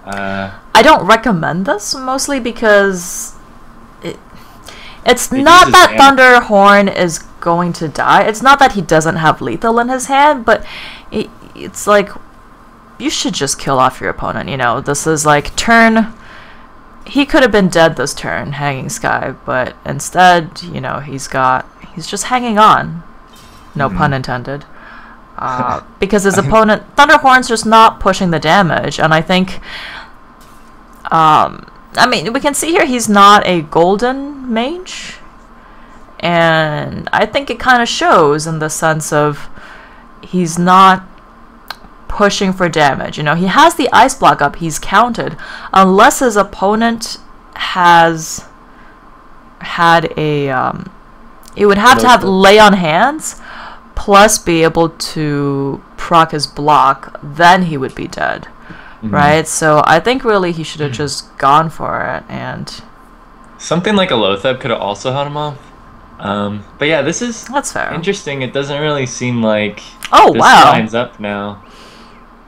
I don't recommend this, mostly because... It's not that Thunderhorn is going to die. It's not that he doesn't have lethal in his hand, but it's like, you should just kill off your opponent, you know? This is like turn... He could have been dead this turn, Hanging Sky, but instead, you know, he's just hanging on. No pun intended. Because his opponent... Thunderhorn's just not pushing the damage, and I think... I mean, we can see here he's not a golden mage, and I think it kind of shows in the sense of he's not pushing for damage. You know, he has the ice block up, he's counted, unless his opponent has had a, he would have to have lay on hands, plus be able to proc his block, then he would be dead. Right, so I think really he should have just gone for it, and something like a Lotheb could have also held him off. But yeah, that's fair. Interesting. It doesn't really seem like this lines up now,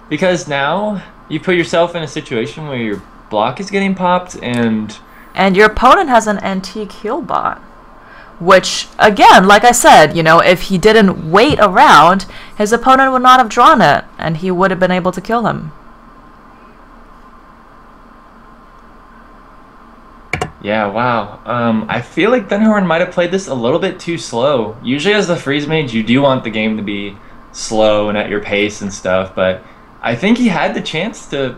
because now you put yourself in a situation where your block is getting popped, and your opponent has an antique heal bot. Which, again, like I said, you know, if he didn't wait around, his opponent would not have drawn it, and he would have been able to kill him. Yeah, wow. I feel like Thunderhorn might have played this a little bit too slow. Usually as the freeze mage, you do want the game to be slow and at your pace and stuff, but I think he had the chance to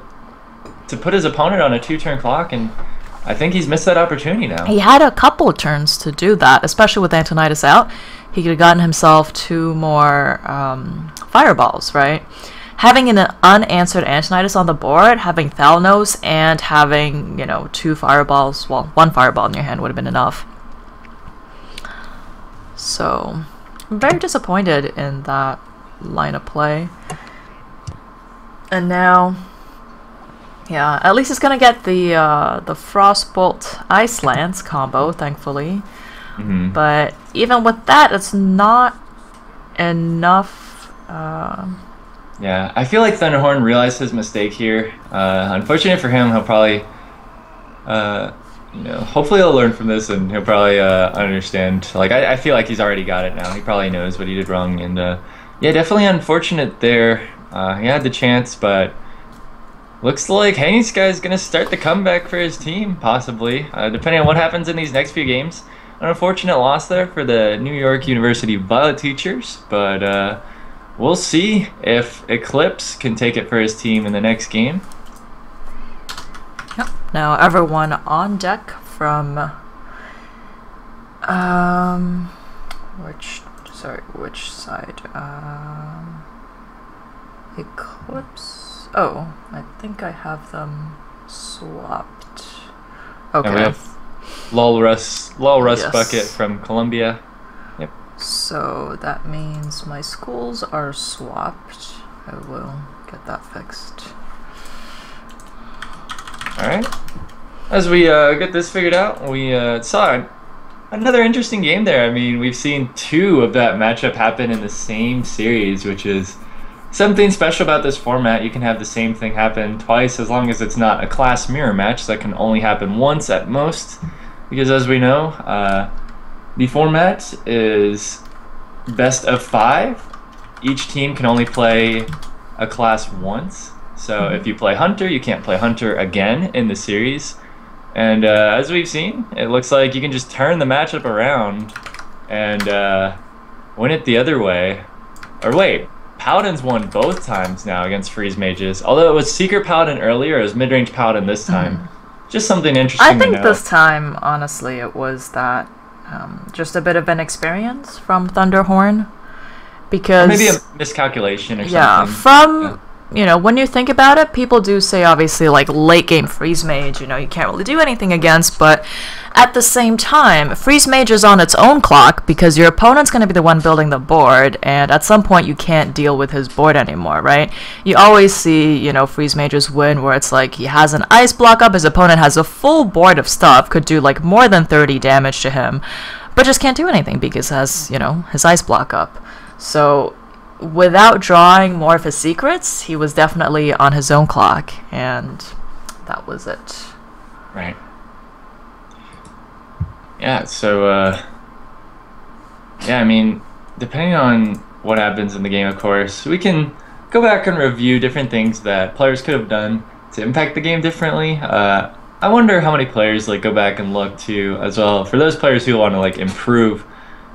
put his opponent on a 2-turn clock, and I think he's missed that opportunity now. He had a couple of turns to do that, especially with Antonidas out. He could have gotten himself 2 more fireballs, right? Having an unanswered Antonidas on the board, having Thalnos, and having, you know, 2 fireballs, well, 1 fireball in your hand would have been enough. So, I'm very disappointed in that line of play. And now, yeah, at least it's gonna get the Frostbolt Ice Lance combo, thankfully. But even with that, it's not enough. Yeah, I feel like Thunderhorn realized his mistake here. Unfortunate for him, he'll probably, you know, hopefully he'll learn from this and he'll probably understand. Like, I feel like he's already got it now. He probably knows what he did wrong, and yeah, definitely unfortunate there. He had the chance, but looks like Hanging Sky is gonna start the comeback for his team, possibly, depending on what happens in these next few games. An unfortunate loss there for the New York University Violet Teachers, but we'll see if Eclipse can take it for his team in the next game. Yep. Now everyone on deck from which side? Eclipse. Oh, I think I have them swapped. And we Okay. have Lol Russ Bucket Yes. from Columbia. Yep. So that means my schools are swapped. I will get that fixed. All right. As we get this figured out, we saw another interesting game there. I mean, we've seen two of that matchup happen in the same series, which is something special about this format. You can have the same thing happen twice as long as it's not a class mirror match that can only happen once at most. Because as we know, the format is best of 5. Each team can only play a class once. So if you play Hunter, you can't play Hunter again in the series. And as we've seen, it looks like you can just turn the matchup around and win it the other way. Or wait, Paladin's won both times now against Freeze Mages. Although it was Secret Paladin earlier, it was mid-range Paladin this time. Just something I interesting to think know. this time, honestly, it was that just a bit of an experience from Thunderhorn. Because. Maybe a miscalculation or Yeah, something. from when you think about it, people do say obviously like late game freeze mage, you can't really do anything against, but at the same time, freeze mage is on its own clock because your opponent's going to be the one building the board, and at some point you can't deal with his board anymore, right? You always see, freeze mages win where it's like he has an ice block up, his opponent has a full board of stuff, could do like more than 30 damage to him, but just can't do anything because has, his ice block up. So without drawing more of his secrets, he was definitely on his own clock, and that was it. Right. Yeah, so, yeah, I mean, depending on what happens in the game, of course, we can go back and review different things that players could have done to impact the game differently. I wonder how many players, like, go back and look, too, as well. For those players who want to, like, improve,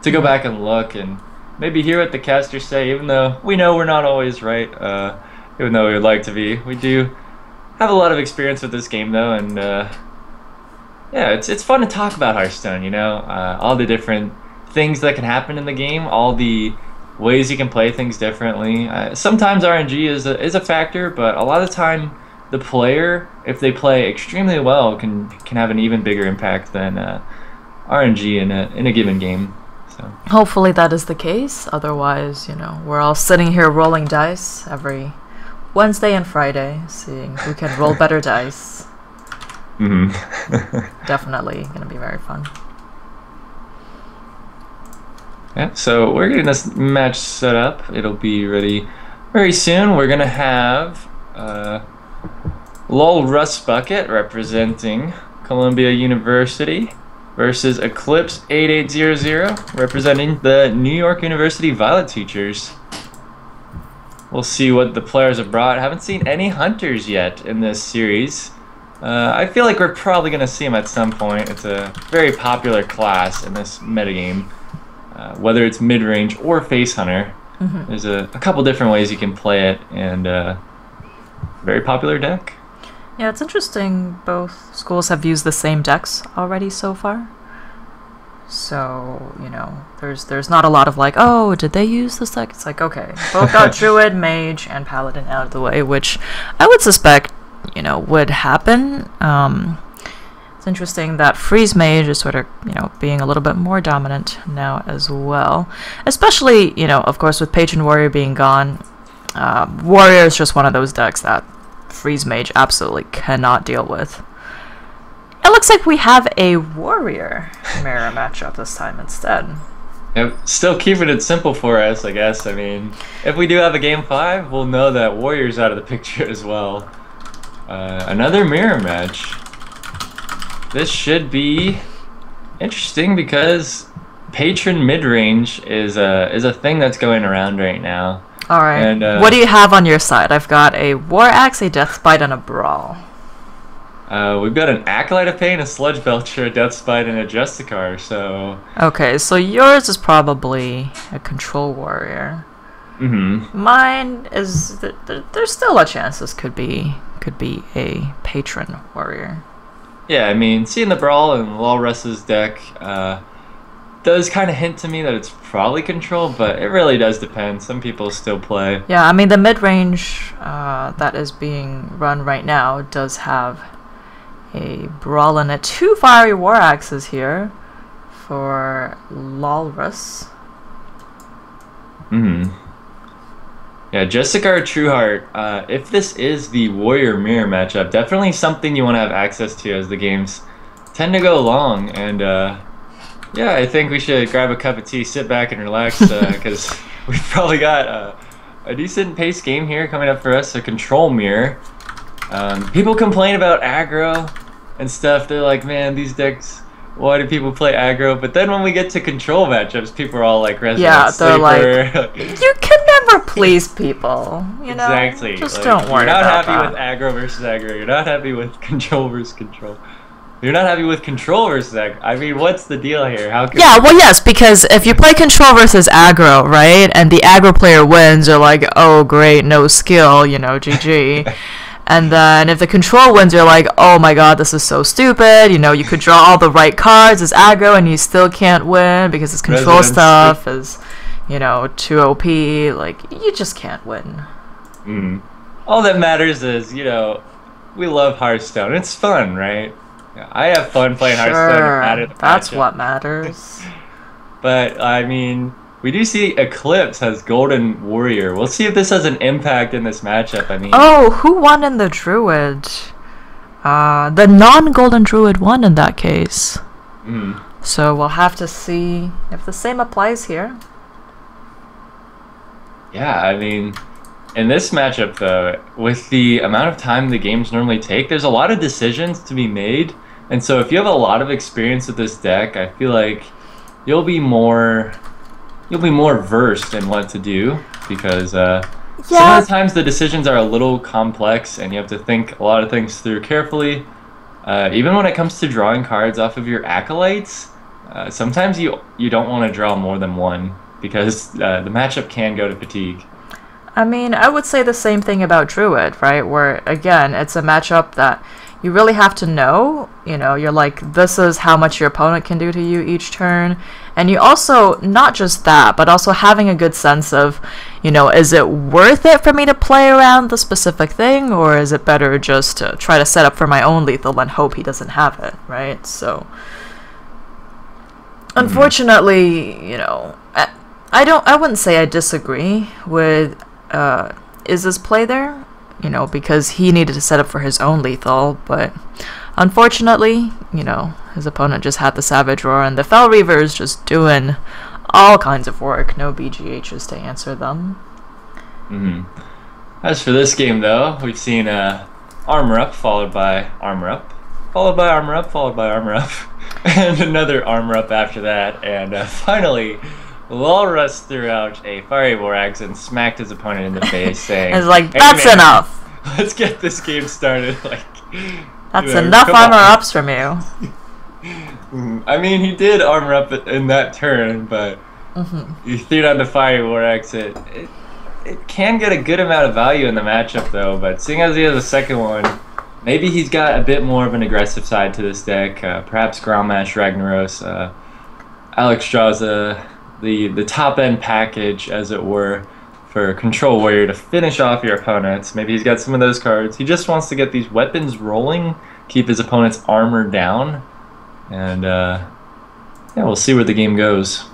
to go back and look and maybe hear what the casters say, even though we know we're not always right, even though we would like to be. We do have a lot of experience with this game, though, and yeah, it's fun to talk about Hearthstone, all the different things that can happen in the game, all the ways you can play things differently. Sometimes RNG is a factor, but a lot of the time the player, if they play extremely well, can have an even bigger impact than RNG in a given game. So Hopefully that is the case. Otherwise, we're all sitting here rolling dice every Wednesday and Friday, seeing who can roll better dice. Definitely going to be very fun. Yeah, so we're getting this match set up. It'll be ready very soon. We're gonna have Lol Russ Bucket representing Columbia University versus Eclipse 8800 representing the New York University Violet Teachers. We'll see what the players have brought. Haven't seen any hunters yet in this series. I feel like we're probably going to see them at some point. It's a very popular class in this metagame, whether it's mid-range or face hunter. There's a couple different ways you can play it, and very popular deck. Yeah, it's interesting. Both schools have used the same decks already so far. So, there's not a lot of like, oh, did they use this deck? It's like, okay, both got Druid, Mage, and Paladin out of the way, which I would suspect, would happen. It's interesting that Freeze Mage is sort of, being a little bit more dominant now as well. Especially, of course, with Patron Warrior being gone, Warrior is just one of those decks that Freeze Mage absolutely cannot deal with. It looks like we have a Warrior mirror matchup this time instead. Yep, still keeping it simple for us, I guess. I mean, if we do have a game 5, we'll know that Warrior's out of the picture as well. Another mirror match. This should be interesting because Patron mid-range is a thing that's going around right now. All right. And what do you have on your side? I've got a War Axe, a Deathbite, and a Brawl. We've got an Acolyte of Pain, a Sludge Belcher, a Deathspite, and a Justicar, so... Okay, so yours is probably a Control Warrior. Mine is... There's still a chance this could be a Patron Warrior. Yeah, I mean, seeing the Brawl and Walrus's deck, does kind of hint to me that it's probably control, but it really does depend. Some people still play. Yeah, I mean, the mid range that is being run right now does have a brawl in it. 2 fiery war axes here for Lolrus. Hmm. Yeah, Jessica or Trueheart, if this is the Warrior Mirror matchup, definitely something you want to have access to as the games tend to go long. And yeah, I think we should grab a cup of tea, sit back, and relax because we've probably got a decent pace game here coming up for us, a Control Mirror. People complain about aggro and stuff. They're like, man, these decks, why do people play aggro? But then when we get to control matchups, people are all like Resident They're Sleeper. like, you can never please people, you know? Exactly. Just like, don't worry You're not about happy that. with aggro versus aggro. You're not happy with control versus control. You're not happy with control versus aggro. I mean, what's the deal here? How can Yeah, well, yes, because if you play control versus aggro, right, and the aggro player wins, you're like, oh, great, no skill, you know, GG. And then if the control wins, you're like, oh my god, this is so stupid. You know, you could draw all the right cards as aggro and you still can't win because this control Resident stuff is, you know, too OP. Like, you just can't win. Mm. All that matters is, you know, we love Hearthstone. It's fun, right? Yeah, I have fun playing Hearthstone. No matter the That's matchup. what matters. But, I mean, we do see Eclipse has Golden Warrior. We'll see if this has an impact in this matchup. I mean, Oh, who won in the Druid? The non-Golden Druid won in that case. mm. So we'll have to see if the same applies here. Yeah, I mean, in this matchup, though, with the amount of time the games normally take, there's a lot of decisions to be made. And so if you have a lot of experience with this deck, I feel like you'll be more versed in what to do because some of the times the decisions are a little complex and you have to think a lot of things through carefully. Even when it comes to drawing cards off of your acolytes, sometimes you don't want to draw more than one because the matchup can go to fatigue. I mean, I would say the same thing about Druid, right? Where, again, it's a matchup that you really have to know. You know, you're like, this is how much your opponent can do to you each turn. And you also, not just that, but also having a good sense of, you know, is it worth it for me to play around the specific thing? Or is it better just to try to set up for my own lethal and hope he doesn't have it, right? So, unfortunately, you know, I wouldn't say I disagree with Iz's play there, you know, because he needed to set up for his own lethal, but unfortunately, you know, his opponent just had the Savage Roar, and the Fel Reaver is just doing all kinds of work, no BGHs to answer them. As for this game, though, we've seen Armor Up followed by Armor Up, followed by Armor Up, followed by Armor Up, and another Armor Up after that, and finally, Walrus threw out a Fiery War Axe and smacked his opponent in the face, saying, It's like, "Hey, that's man, enough. Let's get this game started." Like, That's you know, enough come armor on. ups from you. I mean, he did armor up in that turn, but he threw down the Fiery War Axe. It can get a good amount of value in the matchup, though, but seeing as he has a second one, maybe he's got a bit more of an aggressive side to this deck. Perhaps Groundmash Ragnaros, Alex draws the top-end package, as it were, for Control Warrior to finish off your opponents. Maybe he's got some of those cards. He just wants to get these weapons rolling, keep his opponent's armor down, and yeah, we'll see where the game goes.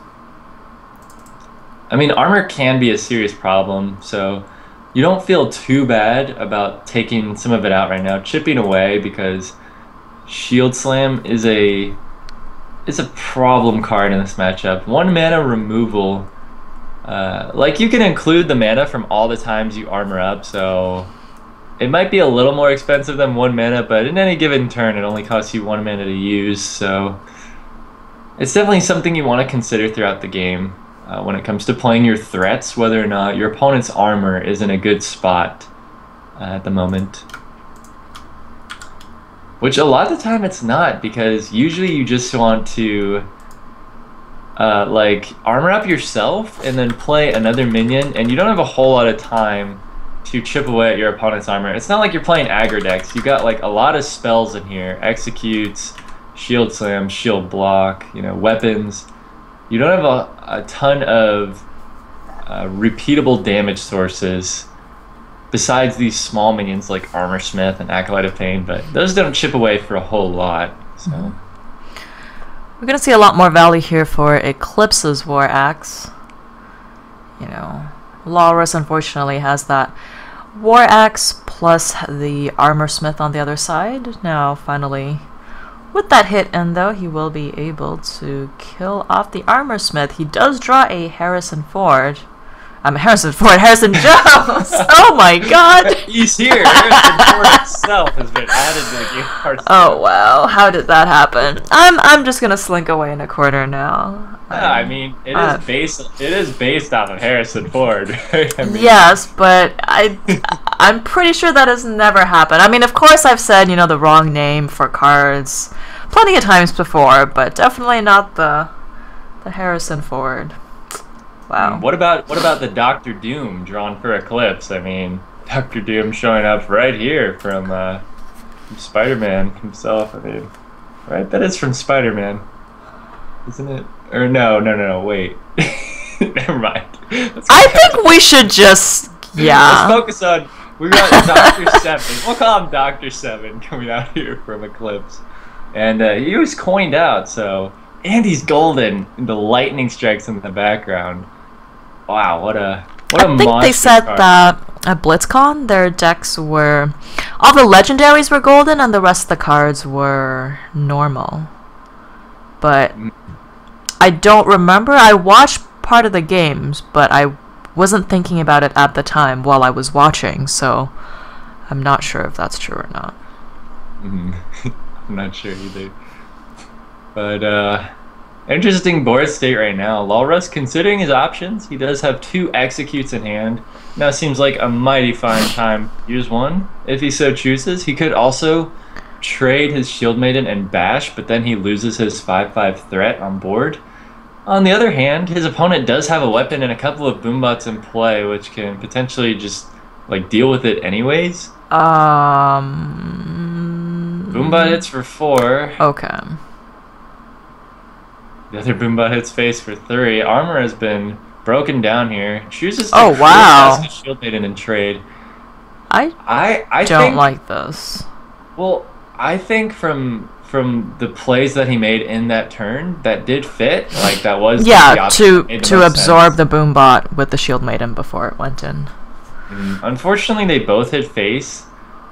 I mean, armor can be a serious problem, so you don't feel too bad about taking some of it out right now, chipping away, because Shield Slam is a problem card in this matchup. 1 mana removal. Like, you can include the mana from all the times you armor up, so it might be a little more expensive than 1 mana, but in any given turn it only costs you 1 mana to use, so it's definitely something you want to consider throughout the game when it comes to playing your threats, whether or not your opponent's armor is in a good spot at the moment. Which a lot of the time it's not, because usually you just want to like armor up yourself and then play another minion, and you don't have a whole lot of time to chip away at your opponent's armor. It's not like you're playing aggro decks. You got like a lot of spells in here: executes, shield slam, shield block, you know, weapons. you don't have a ton of repeatable damage sources besides these small minions like Armor Smith and Acolyte of Pain, but those don't chip away for a whole lot. So We're gonna see a lot more value here for Eclipse's War Axe. You know, Walrus unfortunately has that War Axe plus the Armor Smith on the other side. Now, finally, with that hit in though, he will be able to kill off the Armor Smith. He does draw a Harrison Jones. Oh my god! He's here! Harrison Ford itself has been added to the game card. Oh wow, how did that happen? I'm just gonna slink away in a corner now. Yeah, I mean, it is based off of Harrison Ford. I mean, yes, but I'm pretty sure that has never happened. I mean, of course I've said, you know, the wrong name for cards plenty of times before, but definitely not the Harrison Ford. Wow. What about the Doctor Doom drawn for Eclipse? I mean, Doctor Doom showing up right here from Spider-Man himself. I mean, right? That is from Spider-Man, isn't it? Or no, wait. Never mind. I think we should just, yeah. Let's focus on, we got Dr. Seven. We'll call him Dr. Seven coming out here from Eclipse. And he was coined out, so, and he's golden. And the lightning strikes in the background. Wow, what a I think they said card. that at BlitzCon, their decks were, all the legendaries were golden and the rest of the cards were normal. But I don't remember. I watched part of the games, but I wasn't thinking about it at the time while I was watching, so I'm not sure if that's true or not. I'm not sure either. But, interesting board state right now. Walrus, considering his options, he does have 2 executes in hand. Now seems like a mighty fine time to use one, if he so chooses. He could also trade his Shield Maiden and Bash, but then he loses his 5/5 threat on board. On the other hand, his opponent does have a weapon and a couple of Boombots in play, which can potentially just, like, deal with it anyways. Boombot hits for 4. Okay. The other Boombot hits face for 3. Armor has been broken down here. Chooses to wow. his Shield Maiden in trade. I don't think, like this. Well, I think from the plays that he made in that turn, that did fit. Like, that was to absorb the Boombot with the Shield Maiden before it went in. Unfortunately, they both hit face.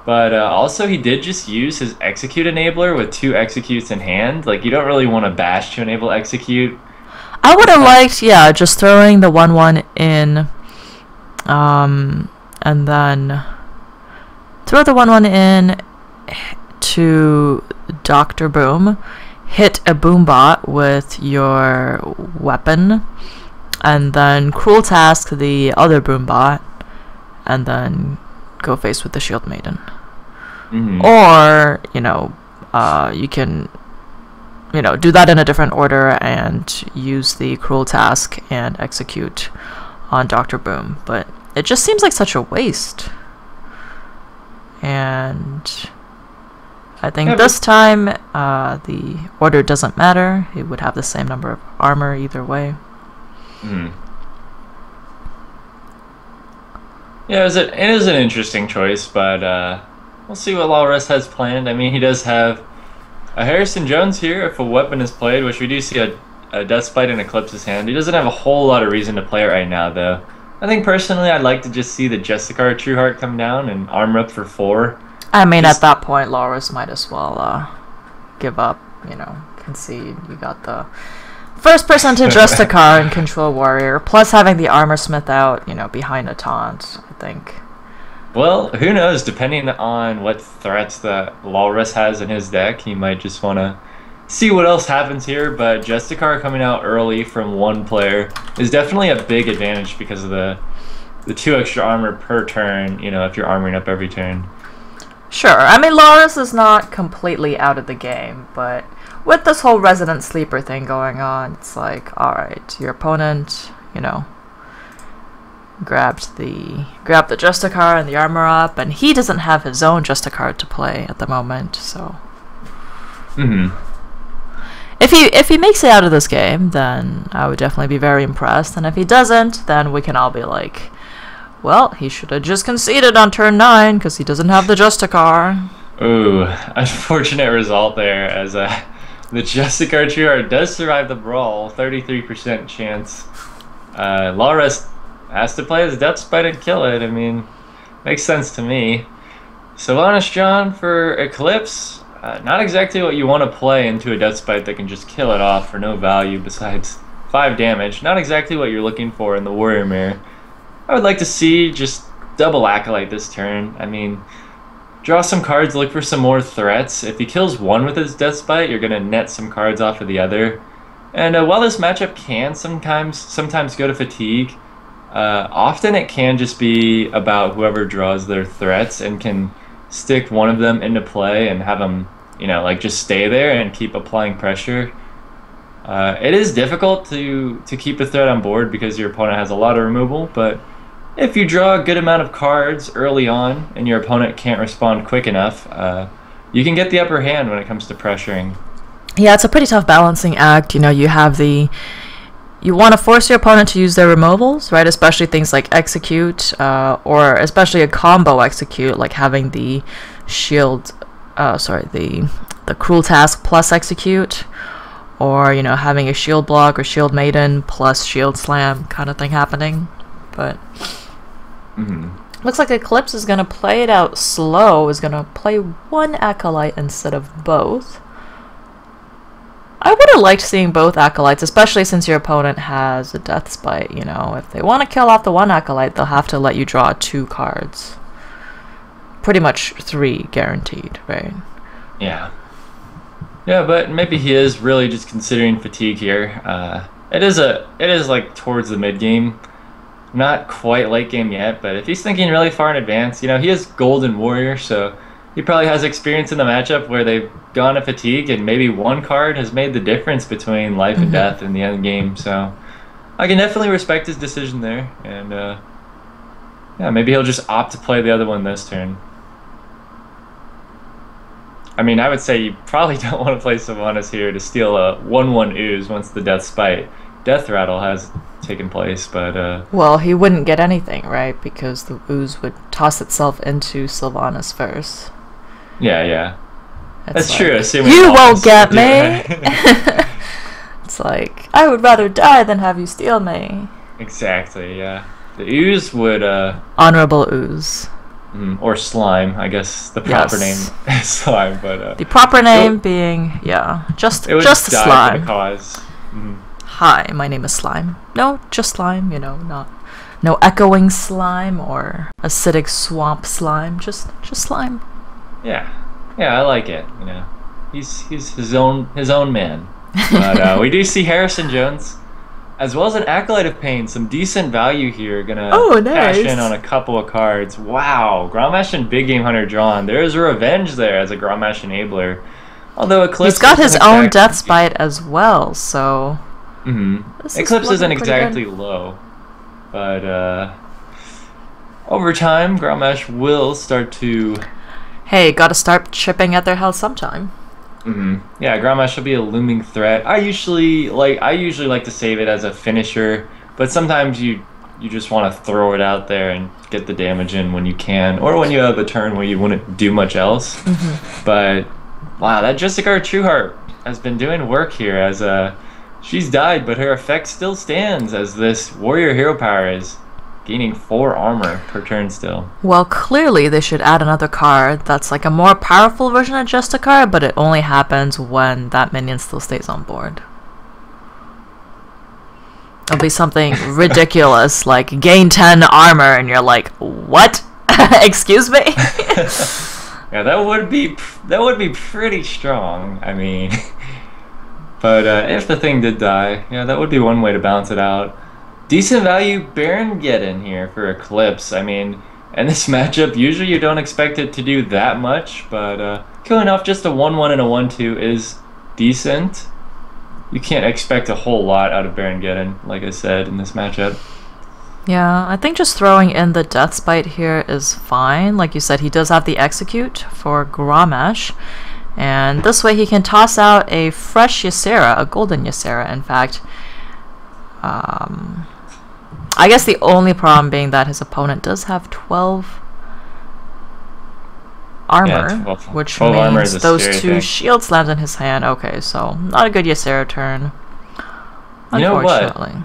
But also, he did just use his Execute Enabler with 2 Executes in hand. Like, you don't really want to Bash to enable Execute. I would have liked, yeah, just throwing the 1/1 in, and then throw the 1/1 in to Dr. Boom, hit a Boombot with your weapon, and then Cruel Task the other Boombot, and then go face with the Shield Maiden. Or, you know, you can, you know, do that in a different order and use the Cruel Task and execute on Dr. Boom. But it just seems like such a waste. And I think this time the order doesn't matter. It would have the same number of armor either way. Yeah, it is an interesting choice, but we'll see what Walrus has planned. I mean, he does have a Harrison Jones here if a weapon is played, which we do see a Deathspite in Eclipse's hand. He doesn't have a whole lot of reason to play it right now, though. I think personally I'd like to just see the Justicar Trueheart come down and armor up for 4. I mean, at that point, Walrus might as well give up, you know, concede. You got the first person to Justicar and control Warrior, plus having the Armor Smith out, you know, behind a taunt, I think. Well, who knows? Depending on what threats that Walrus has in his deck, he might just want to see what else happens here. But Justicar coming out early from 1 player is definitely a big advantage because of the 2 extra armor per turn, you know, if you're armoring up every turn. Sure. I mean, Walrus is not completely out of the game, but with this whole Resident Sleeper thing going on, it's like, alright, your opponent, you know, grabbed the Justicar and the armor up, and he doesn't have his own Justicar to play at the moment, so If he makes it out of this game, then I would definitely be very impressed. And if he doesn't, then we can all be like, well, he should have just conceded on turn 9 because he doesn't have the Justicar. Ooh, unfortunate result there as the Justicar Trueheart does survive the brawl, 33% chance. Lawrest has to play his Death Spite and kill it. I mean, makes sense to me. Sylvanas John for Eclipse, not exactly what you want to play into a Death Spite that can just kill it off for no value besides 5 damage. Not exactly what you're looking for in the Warrior Mirror. I would like to see just double Acolyte this turn. I mean, draw some cards, look for some more threats. If he kills one with his Death Spite, you're going to net some cards off of the other. And while this matchup can sometimes go to fatigue, often it can just be about whoever draws their threats and can stick one of them into play and have them, like just stay there and keep applying pressure. It is difficult to keep a threat on board because your opponent has a lot of removal, but if you draw a good amount of cards early on and your opponent can't respond quick enough, you can get the upper hand when it comes to pressuring. Yeah, it's a pretty tough balancing act. You want to force your opponent to use their removals, right? Especially things like execute, or especially a combo execute, like having the shield, the cruel task plus execute, or having a shield block or shield maiden plus shield slam kind of thing happening. But looks like Eclipse is going to play it out slow, is going to play one Acolyte instead of both. I would have liked seeing both Acolytes, especially since your opponent has a Death Spite. If they want to kill off the one Acolyte, they'll have to let you draw 2 cards. Pretty much 3 guaranteed, right? Yeah. Yeah, but maybe he is really just considering fatigue here. It is like towards the mid game. Not quite late game yet, but if he's thinking really far in advance, he is Golden Warrior, so he probably has experience in the matchup where they've gone to fatigue and maybe one card has made the difference between life and death in the end game. So I can definitely respect his decision there, and yeah, maybe he'll just opt to play the other one this turn. I mean, I would say you probably don't want to play Sylvanas here to steal a 1/1 Ooze once the Death Spite Death Rattle has taken place, but well, he wouldn't get anything, right? Because the Ooze would toss itself into Sylvanas first. Yeah. That's like, true, assuming you won't get me! Right. It's like, I would rather die than have you steal me. Exactly, yeah. The Ooze would, Honorable Ooze. Or Slime, I guess the proper name is Slime, but... the proper name being, just die Slime. for the cause. Hi, my name is Slime. No, just Slime, not... No echoing slime or acidic swamp slime, just Slime. Yeah, I like it. He's his own man. But we do see Harrison Jones, as well as an Acolyte of Pain. Some decent value here. Gonna cash in on a couple of cards. Wow, Grommash and Big Game Hunter drawn. There is a revenge there as a Grommash enabler. Although Eclipse, he's got his own Death Spite as well, so. Eclipse isn't exactly low, but over time, Grommash will start to. Hey, gotta start chipping at their health sometime. Yeah, Grommash will be a looming threat. I usually like to save it as a finisher, but sometimes you just want to throw it out there and get the damage in when you can, or when you have a turn where you wouldn't do much else. But wow, that Justicar Trueheart has been doing work here as she's died, but her effect still stands as this Warrior Hero Power is gaining 4 armor per turn still. Well, clearly they should add another card that's like a more powerful version of Justicar, but it only happens when that minion still stays on board. It'll be something ridiculous, like gain 10 armor, and you're like, what? Excuse me? Yeah, that would be pretty strong. I mean, but if the thing did die, yeah, that would be one way to balance it out. Decent value Baron Geddon here for Eclipse. I mean, in this matchup, usually you don't expect it to do that much, but killing off just a 1/1 and a 1/2 is decent. You can't expect a whole lot out of Baron Geddon, like I said, in this matchup. Yeah, I think just throwing in the Death Spite here is fine. Like you said, he does have the Execute for Grommash. And this way he can toss out a fresh Ysera, a golden Ysera, in fact. I guess the only problem being that his opponent does have 12 armor, Yeah, 12, which 12 armor is means a those scary two thing. shield slams in his hand. Okay, so not a good Ysera turn, You know what? unfortunately.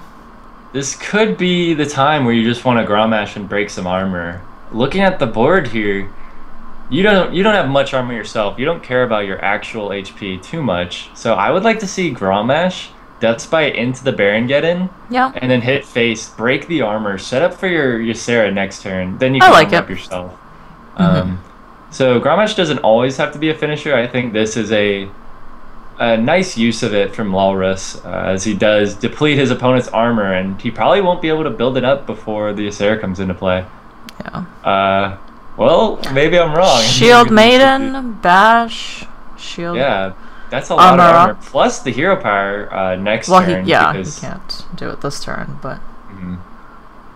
This could be the time where you just want to Grommash and break some armor. Looking at the board here, you don't have much armor yourself. You don't care about your actual HP too much. So I would like to see Grommash Death Spite into the Baron get in, Yeah, and then hit face, break the armor, set up for your Ysera next turn. Then you I can like armor it. up yourself. Mm-hmm. So Grommash doesn't always have to be a finisher. I think this is a nice use of it from Walrus, as he does deplete his opponent's armor, and he probably won't be able to build it up before the Ysera comes into play. Yeah. Well, maybe I'm wrong. Shield Maiden, Bash, Shield. Yeah, that's a lot of Armor armor. up. Plus the Hero Power next Well, turn. he Because, can't do it this turn, but Mhm.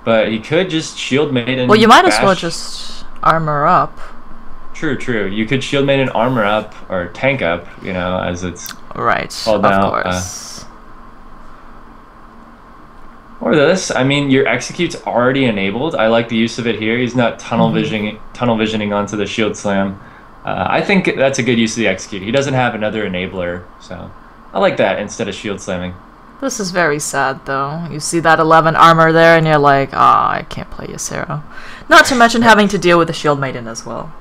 But he could just Shield Maiden. well, you might as well Bash. just armor up. True, true. You could Shield Maiden armor up or tank up, as it's Right, called of now. course. Or this. I mean, your execute's already enabled. I like the use of it here. He's not tunnel visioning onto the shield slam. I think that's a good use of the execute. He doesn't have another enabler, so I like that instead of shield slamming. This is very sad, though. You see that 11 armor there, and you're like, ah, I can't play Ysera. Not to mention having to deal with the Shield Maiden as well.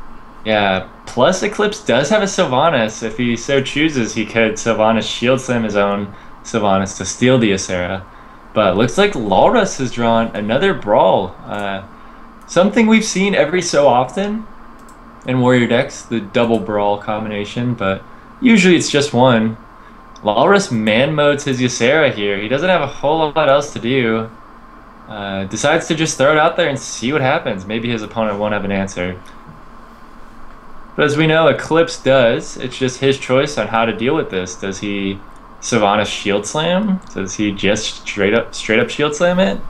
Yeah. Plus, Eclipse does have a Sylvanas. If he so chooses, he could Sylvanas shield slam his own Sylvanas to steal the Ysera. But it looks like Walrus has drawn another Brawl. Something we've seen every so often in Warrior decks, the double Brawl combination, but usually it's just one. Walrus man modes his Ysera here. He doesn't have a whole lot else to do. Decides to just throw it out there and see what happens. Maybe his opponent won't have an answer. But as we know, Eclipse does. It's just his choice on how to deal with this. Does he Sylvanas shield slam? Does he just straight up shield slam it?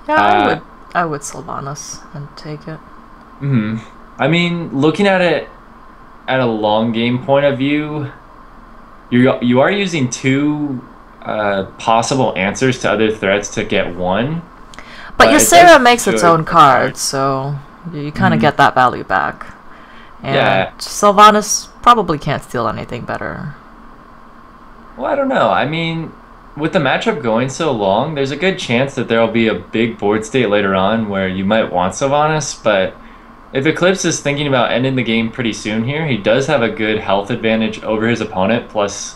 Yeah, I would Sylvanas and take it. I mean, looking at it at a long game point of view, you are using two possible answers to other threats to get one. But it Ysera does makes its good own for card, cards. so you kind of get that value back. And Yeah. Sylvanas probably can't steal anything better. Well, I don't know. I mean, with the matchup going so long, there's a good chance that there will be a big board state later on where you might want Sylvanas, but if Eclipse is thinking about ending the game pretty soon here, he does have a good health advantage over his opponent, plus,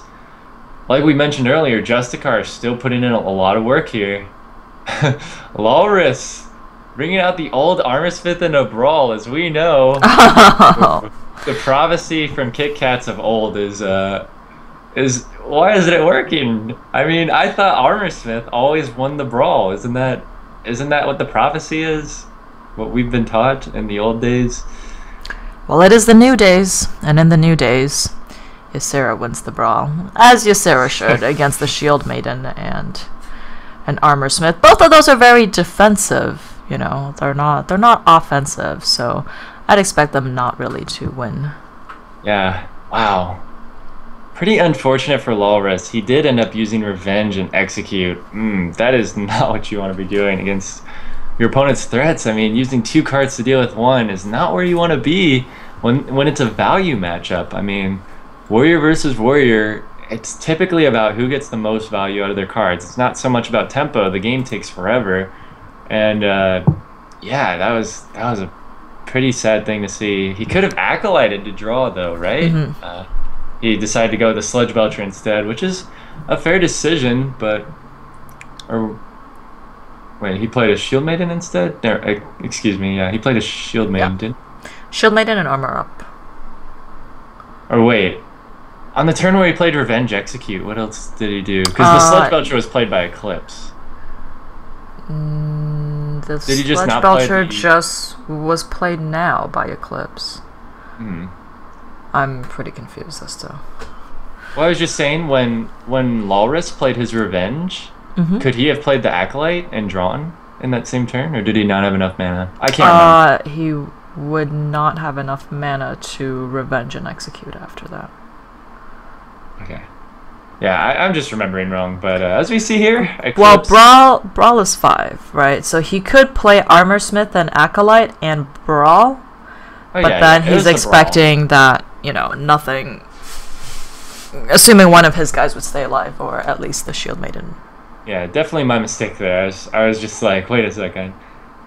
like we mentioned earlier, Justicar is still putting in a lot of work here. Walrus, bringing out the old Armor Smith in a Brawl, as we know. The prophecy from Kit Kats of old is why isn't it working? I mean, I thought Armor Smith always won the Brawl. Isn't that what the prophecy is? What we've been taught in the old days? Well, it is the new days, and in the new days, Ysera wins the Brawl, as Ysera should, against the Shield Maiden and an Armor Smith. Both of those are very defensive, they're not offensive, so I'd expect them not really to win. Yeah, wow. Pretty unfortunate for Walrus. He did end up using Revenge and Execute. That is not what you want to be doing against your opponent's threats. I mean, using two cards to deal with one is not where you want to be when it's a value matchup. I mean, Warrior versus Warrior, it's typically about who gets the most value out of their cards. It's not so much about tempo. The game takes forever. And yeah, that was a pretty sad thing to see. He could have Acolyted to draw, though, right? He decided to go with the Sludge Belcher instead, which is a fair decision, but... Wait, he played a Shield Maiden instead? No, excuse me, yeah, he played a Shield Maiden, didn't Shield Maiden and Armor Up. Or wait, on the turn where he played Revenge Execute, what else did he do? Because the Sludge Belcher was played by Eclipse. The Did he just Sludge not play Belcher the- just was played now by Eclipse. Hmm. I'm pretty confused as to... Well, I was just saying, when Walrus played his Revenge, could he have played the Acolyte and drawn in that same turn, or did he not have enough mana? I can't remember. would not have enough mana to revenge and execute after that. Okay. Yeah, I'm just remembering wrong, but as we see here, Well, Eclipse. Brawl is 5, right? So he could play Armorsmith and Acolyte and Brawl, Oh, but yeah, then yeah, it he's was the Brawl. expecting that, nothing. Assuming one of his guys would stay alive, or at least the Shield Maiden. Yeah, definitely my mistake there. I was just like, wait a second.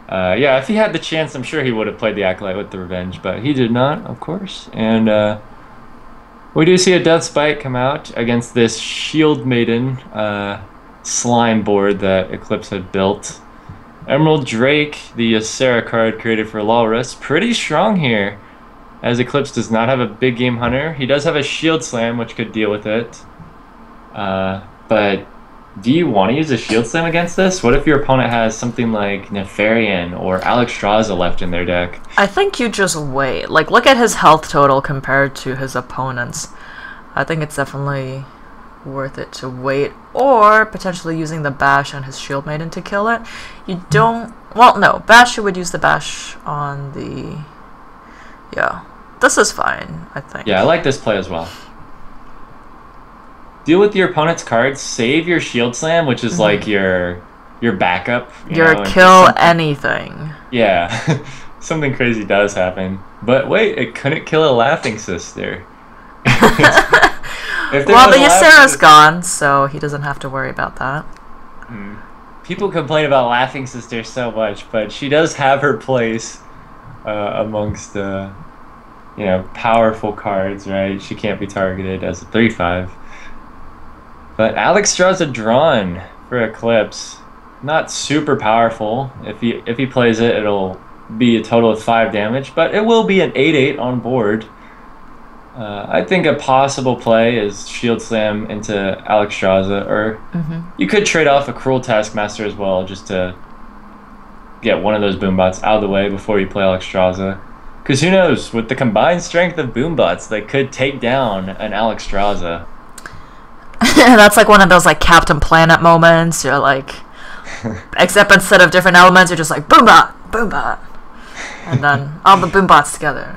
Yeah, if he had the chance, I'm sure he would have played the Acolyte with the Revenge, but he did not, of course. And we do see a Death Spite come out against this Shield Maiden slime board that Eclipse had built. Emerald Drake, the Ysera card created for Walrus, pretty strong here, as Eclipse does not have a big game hunter. He does have a Shield Slam, which could deal with it. But do you want to use a Shield Slam against this? What if your opponent has something like Nefarian or Alexstrasza left in their deck? I think you just wait. Like, look at his health total compared to his opponent's. I think it's definitely worth it to wait, or potentially using the Bash and his Shield Maiden to kill it. You don't... Well, no. Bash, you would use the Bash on the... Yeah. This is fine, I think. Yeah, I like this play as well. Deal with your opponent's cards, save your Shield Slam, which is like your backup. Your kill anything. Yeah. Something crazy does happen. But wait, it couldn't kill a Laughing Sister. Well, the Ysera's gone, so he doesn't have to worry about that. People complain about Laughing Sister so much, but she does have her place amongst powerful cards, right? She can't be targeted as a 3/5. But Alexstrasza drawn for Eclipse, not super powerful. If he plays it, it'll be a total of 5 damage, but it will be an 8/8 on board. I think a possible play is Shield Slam into Alexstrasza, or you could trade off a Cruel Taskmaster as well, just to get one of those Boombots out of the way before you play Alexstrasza. Because who knows, with the combined strength of Boombots, they could take down an Alexstrasza. That's like one of those like Captain Planet moments. You're like, except instead of different elements, you're just like Boombot, Boombot, and then all the Boombots together.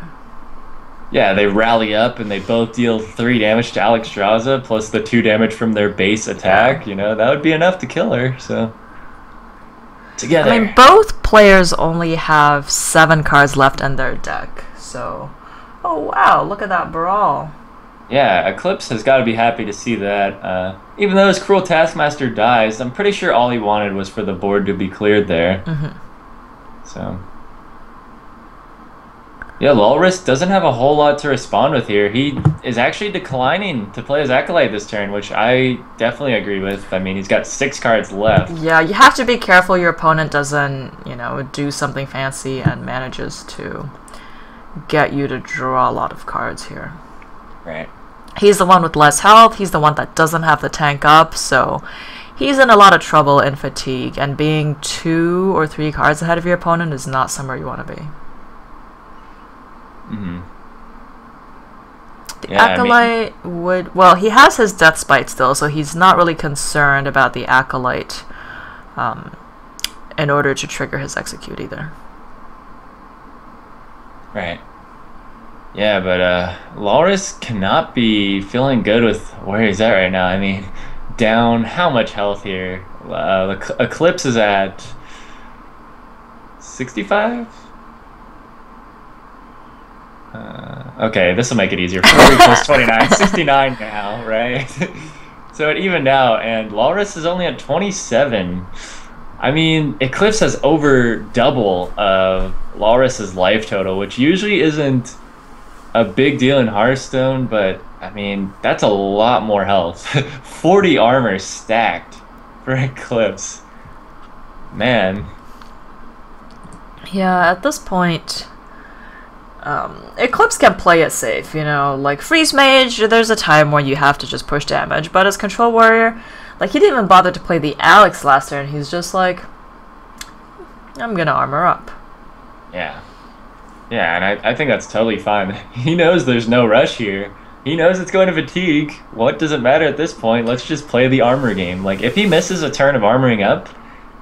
Yeah, they rally up and they both deal 3 damage to Alexstrasza plus the 2 damage from their base attack. That would be enough to kill her. So together. I mean, both players only have 7 cards left in their deck. So, oh wow, look at that Brawl. Yeah, Eclipse has got to be happy to see that. Even though his Cruel Taskmaster dies, I'm pretty sure all he wanted was for the board to be cleared there. So, yeah, Walrus doesn't have a whole lot to respond with here. He is actually declining to play his Acolyte this turn, which I definitely agree with. I mean, he's got 6 cards left. Yeah, you have to be careful your opponent doesn't, do something fancy and manages to get you to draw a lot of cards here. Right. He's the one with less health, he's the one that doesn't have the tank up, so he's in a lot of trouble in Fatigue, and being 2 or 3 cards ahead of your opponent is not somewhere you want to be. The Acolyte would... Well, he has his Death Spite still, so he's not really concerned about the Acolyte in order to trigger his execute either. Right. Yeah, but Walrus cannot be feeling good with where he's at right now. I mean, down how much health here? The Eclipse is at 65? Okay, this will make it easier. 40 plus 29, 69 now, right? So it evened out, and Walrus is only at 27. I mean, Eclipse has over double of Walrus's life total, which usually isn't a big deal in Hearthstone, but I mean, that's a lot more health. 40 armor stacked for Eclipse. Man. Yeah, at this point, Eclipse can play it safe, like Freeze Mage, there's a time when you have to just push damage, but as Control Warrior, like, he didn't even bother to play the Alex last turn, he's just like, I'm gonna armor up. Yeah. Yeah, and I think that's totally fine. He knows there's no rush here. He knows it's going to Fatigue. What does it matter at this point? Let's just play the armor game. Like, if he misses a turn of armoring up,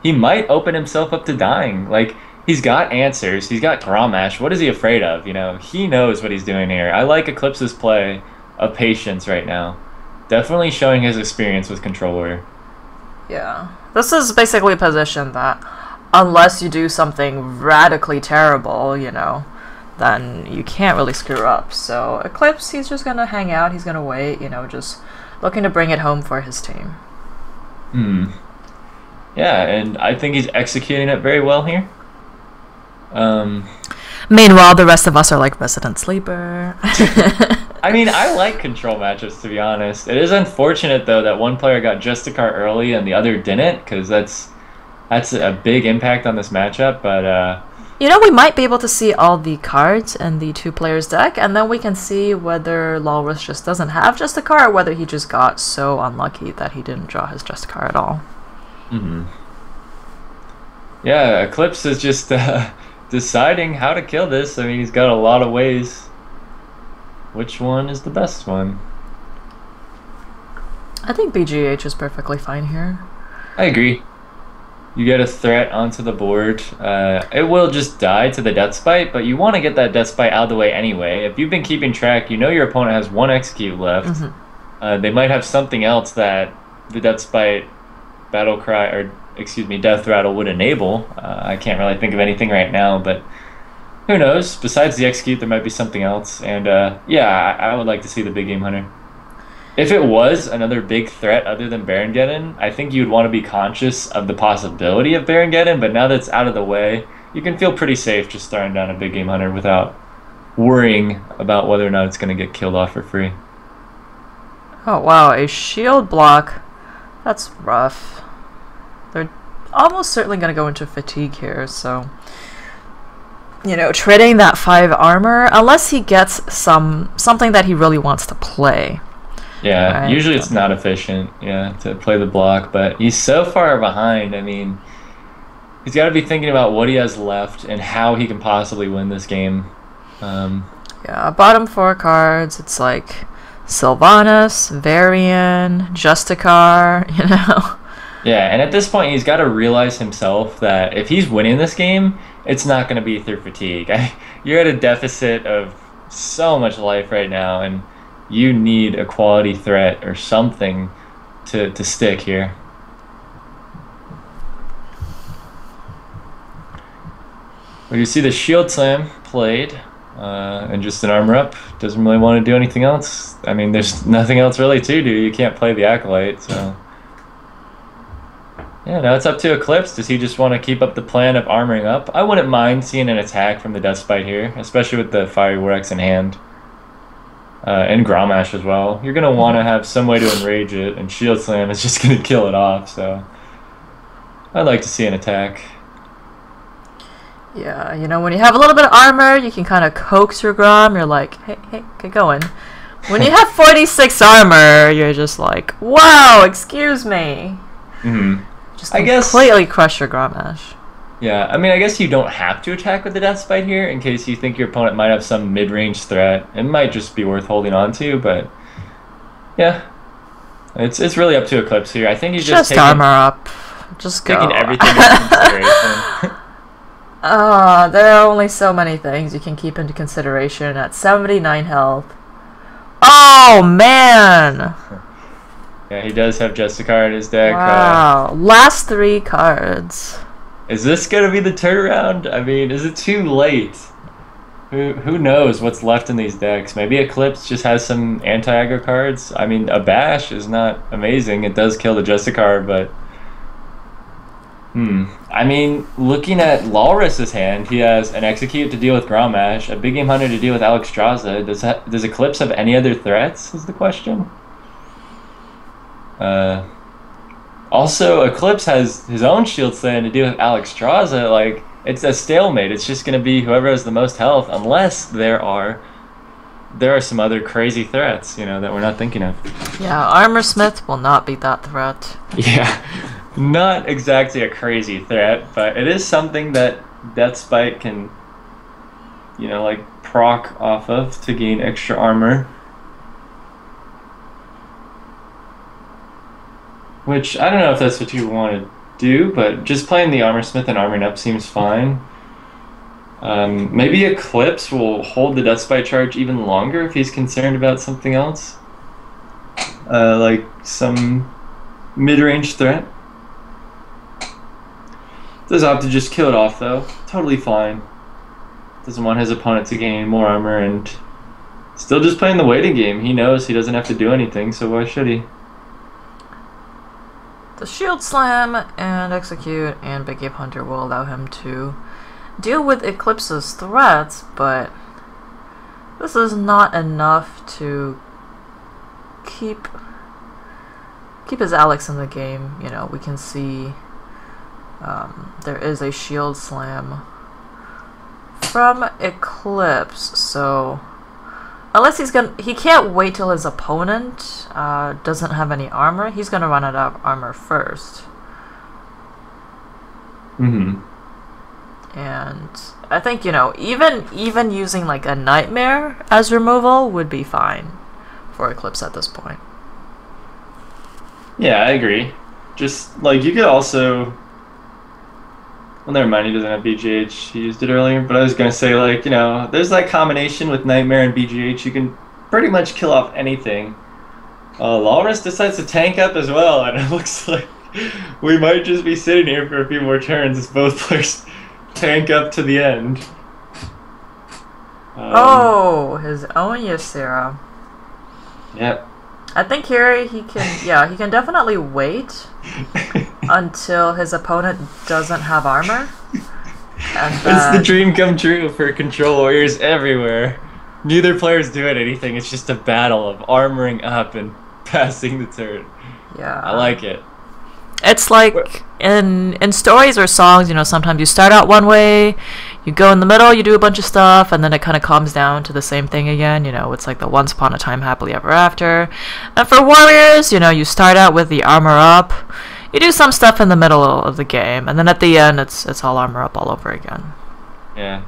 he might open himself up to dying. Like, He's got answers. He's got Grommash. What is he afraid of? He knows what he's doing here. I like Eclipse's play of patience right now. Definitely showing his experience with controller. Yeah. This is basically a position that, unless you do something radically terrible, then you can't really screw up. So Eclipse, he's just gonna hang out. He's gonna wait. Just looking to bring it home for his team. Hmm. Yeah, and I think he's executing it very well here. Um, Meanwhile, the rest of us are like resident sleeper. I mean, I like control matchups to be honest. It is unfortunate though that one player got Justicar early and the other didn't, because that's a big impact on this matchup. But We might be able to see all the cards in the two players deck, and then we can see whether Lawless just doesn't have Justicar or whether he just got so unlucky that he didn't draw his Justicar at all. mhm. Yeah, Eclipse is just deciding how to kill this. I mean, he's got a lot of ways. Which one is the best one? I think BGH is perfectly fine here. I agree. You get a threat onto the board. It will just die to the Death Spite, but you want to get that Death Spite out of the way anyway. If you've been keeping track, you know your opponent has one Execute left. They might have something else that the Death Spite, Battle Cry, or excuse me, Death Rattle would enable. I can't really think of anything right now, but who knows? Besides the Execute, there might be something else. And yeah, I would like to see the Big Game Hunter. If it was another big threat other than Barongeddon, I think you'd want to be conscious of the possibility of Barongeddon, but now that it's out of the way, you can feel pretty safe just throwing down a Big Game Hunter without worrying about whether or not it's going to get killed off for free. Oh wow, a shield block. That's rough. They're almost certainly going to go into fatigue here, so trading that 5 armor, unless he gets something that he really wants to play. Yeah, Right. usually it's not efficient, yeah, to play the block, but he's so far behind. I mean, he's got to be thinking about what he has left and how he can possibly win this game. Yeah, bottom 4 cards, it's like Sylvanas, Varian, Justicar, Yeah, and at this point, he's got to realize himself that if he's winning this game, it's not going to be through fatigue. You're at a deficit of so much life right now, and you need a quality threat or something to stick here. Well, you see the Shield Slam played, and just an armor up. Doesn't really want to do anything else. I mean, there's nothing else really to do. You can't play the Acolyte, so... Yeah, now it's up to Eclipse. Does he just want to keep up the plan of armoring up? I wouldn't mind seeing an attack from the Death Spite here, especially with the Fiery Warx in hand. And Grommash as well. You're going to want to have some way to enrage it, and Shield Slam is just going to kill it off, so... I'd like to see an attack. Yeah, when you have a little bit of armor, you can kind of coax your Grom. You're like, hey, get going. When you have 46 armor, you're just like, wow, excuse me. Just completely crush your Grommash. Yeah, I mean, I guess you don't have to attack with the Death Spite here in case you think your opponent might have some mid-range threat. It might just be worth holding on to, but yeah, it's really up to Eclipse here. I think he's just taking, armor up. Just go. taking everything into consideration. There are only so many things you can keep into consideration at 79 health. Oh man! Yeah, he does have Justicar in his deck. Wow, last 3 cards. Is this gonna be the turnaround? I mean, is it too late? Who knows what's left in these decks? Maybe Eclipse just has some anti-aggro cards. I mean, a Bash is not amazing. It does kill the Justicar, but... I mean, looking at Lawrus's hand, he has an Execute to deal with Grommash, a Big Game Hunter to deal with Alexstrasza. Does Eclipse have any other threats, is the question? Also, Eclipse has his own Shield Slam to deal with Alexstrasza. Like, it's a stalemate. It's just going to be whoever has the most health, unless there are some other crazy threats, that we're not thinking of. Yeah, Armor Smith will not be that threat. Yeah, not exactly a crazy threat, but it is something that Death Spite can, like, proc off of to gain extra armor. Which, I don't know if that's what you want to do, but just playing the Armor Smith and armoring up seems fine. Maybe Eclipse will hold the Deathbite charge even longer if he's concerned about something else, like some mid-range threat. Does opt to just kill it off though. Totally fine. Doesn't want his opponent to gain more armor and still just playing the waiting game. He knows he doesn't have to do anything, so why should he? The shield slam and execute and Big Ape Hunter will allow him to deal with Eclipse's threats, but this is not enough to keep his Alex in the game. You know, we can see there is a shield slam from Eclipse, so unless he can't wait till his opponent doesn't have any armor, he's gonna run out of armor first. Mm-hmm. And I think, you know, even using like a Nightmare as removal would be fine for Eclipse at this point. Yeah, I agree. Just like you could also. Well, never mind. He doesn't have BGH. He used it earlier, but I was gonna say, like, you know, there's that combination with Nightmare and BGH. You can pretty much kill off anything. Walrus decides to tank up as well, and it looks like we might just be sitting here for a few more turns as both players tank up to the end. Oh, his own Ysera. Yep. I think here he can definitely wait until his opponent doesn't have armor. And it's the dream come true for control warriors everywhere. Neither player's doing anything. It's just a battle of armoring up and passing the turn. Yeah. I like it. It's like in stories or songs, you know, sometimes you start out one way, you go in the middle, you do a bunch of stuff, and then it kind of calms down to the same thing again. You know, it's like the once upon a time happily ever after. And for warriors, you know, you start out with the armor up, you do some stuff in the middle of the game, and then at the end, it's all armor up all over again. Yeah.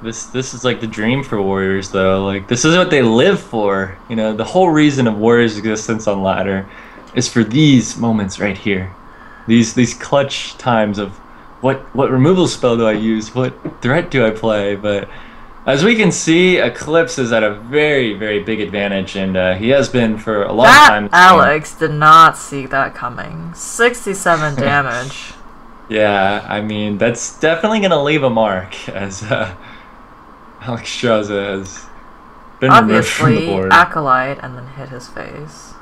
This is like the dream for warriors, though. Like, this is what they live for. You know, the whole reason of warriors' existence on ladder is for these moments right here. These clutch times of what removal spell do I use? What threat do I play? But as we can see, Eclipse is at a very, very big advantage, and he has been for a long time. Alex did not see that coming. 67 damage. Yeah, I mean, that's definitely going to leave a mark, as Alex Straza has been removed from the Obviously, board. Acolyte and then hit his face.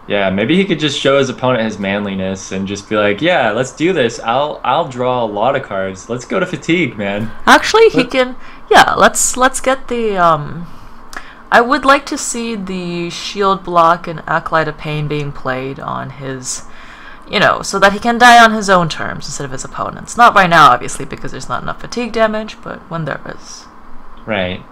Yeah, maybe he could just show his opponent his manliness and just be like, "Yeah, let's do this. I'll draw a lot of cards. Let's go to fatigue, man." Actually, he can. Yeah, let's get the. I would like to see the shield block and Acolyte of Pain being played on his, you know, so that he can die on his own terms instead of his opponent's. Not right now, obviously, because there's not enough fatigue damage, but when there is. Right.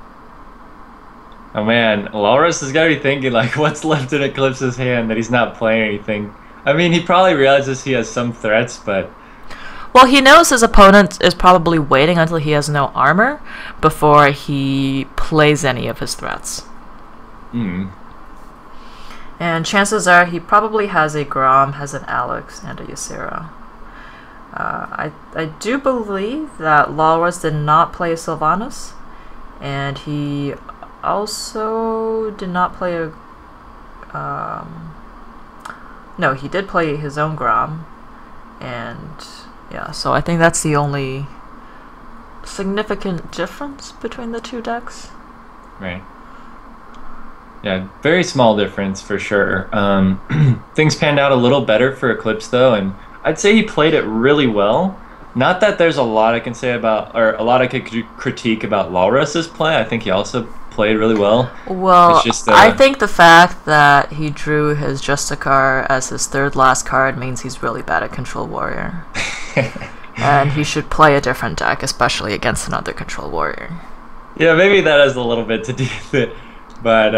Oh man, Walrus has got to be thinking, like, what's left in Eclipse's hand that he's not playing anything. I mean, he probably realizes he has some threats, but... Well, he knows his opponent is probably waiting until he has no armor before he plays any of his threats. Hmm. And chances are he probably has a Grom, has an Alex, and a Ysera. I do believe that Walrus did not play a Sylvanas, and he also did not play a... no, he did play his own Grom, and yeah, so I think that's the only significant difference between the two decks. Right. Yeah, very small difference for sure. Things panned out a little better for Eclipse though, and I'd say he played it really well. Not that there's a lot I can say about, or a lot I could critique about Walrus's play. I think he also played really well. Well, it's just, I think the fact that he drew his Justicar as his third last card means he's really bad at Control Warrior. And he should play a different deck, especially against another Control Warrior. Yeah, maybe that has a little bit to do with it. But,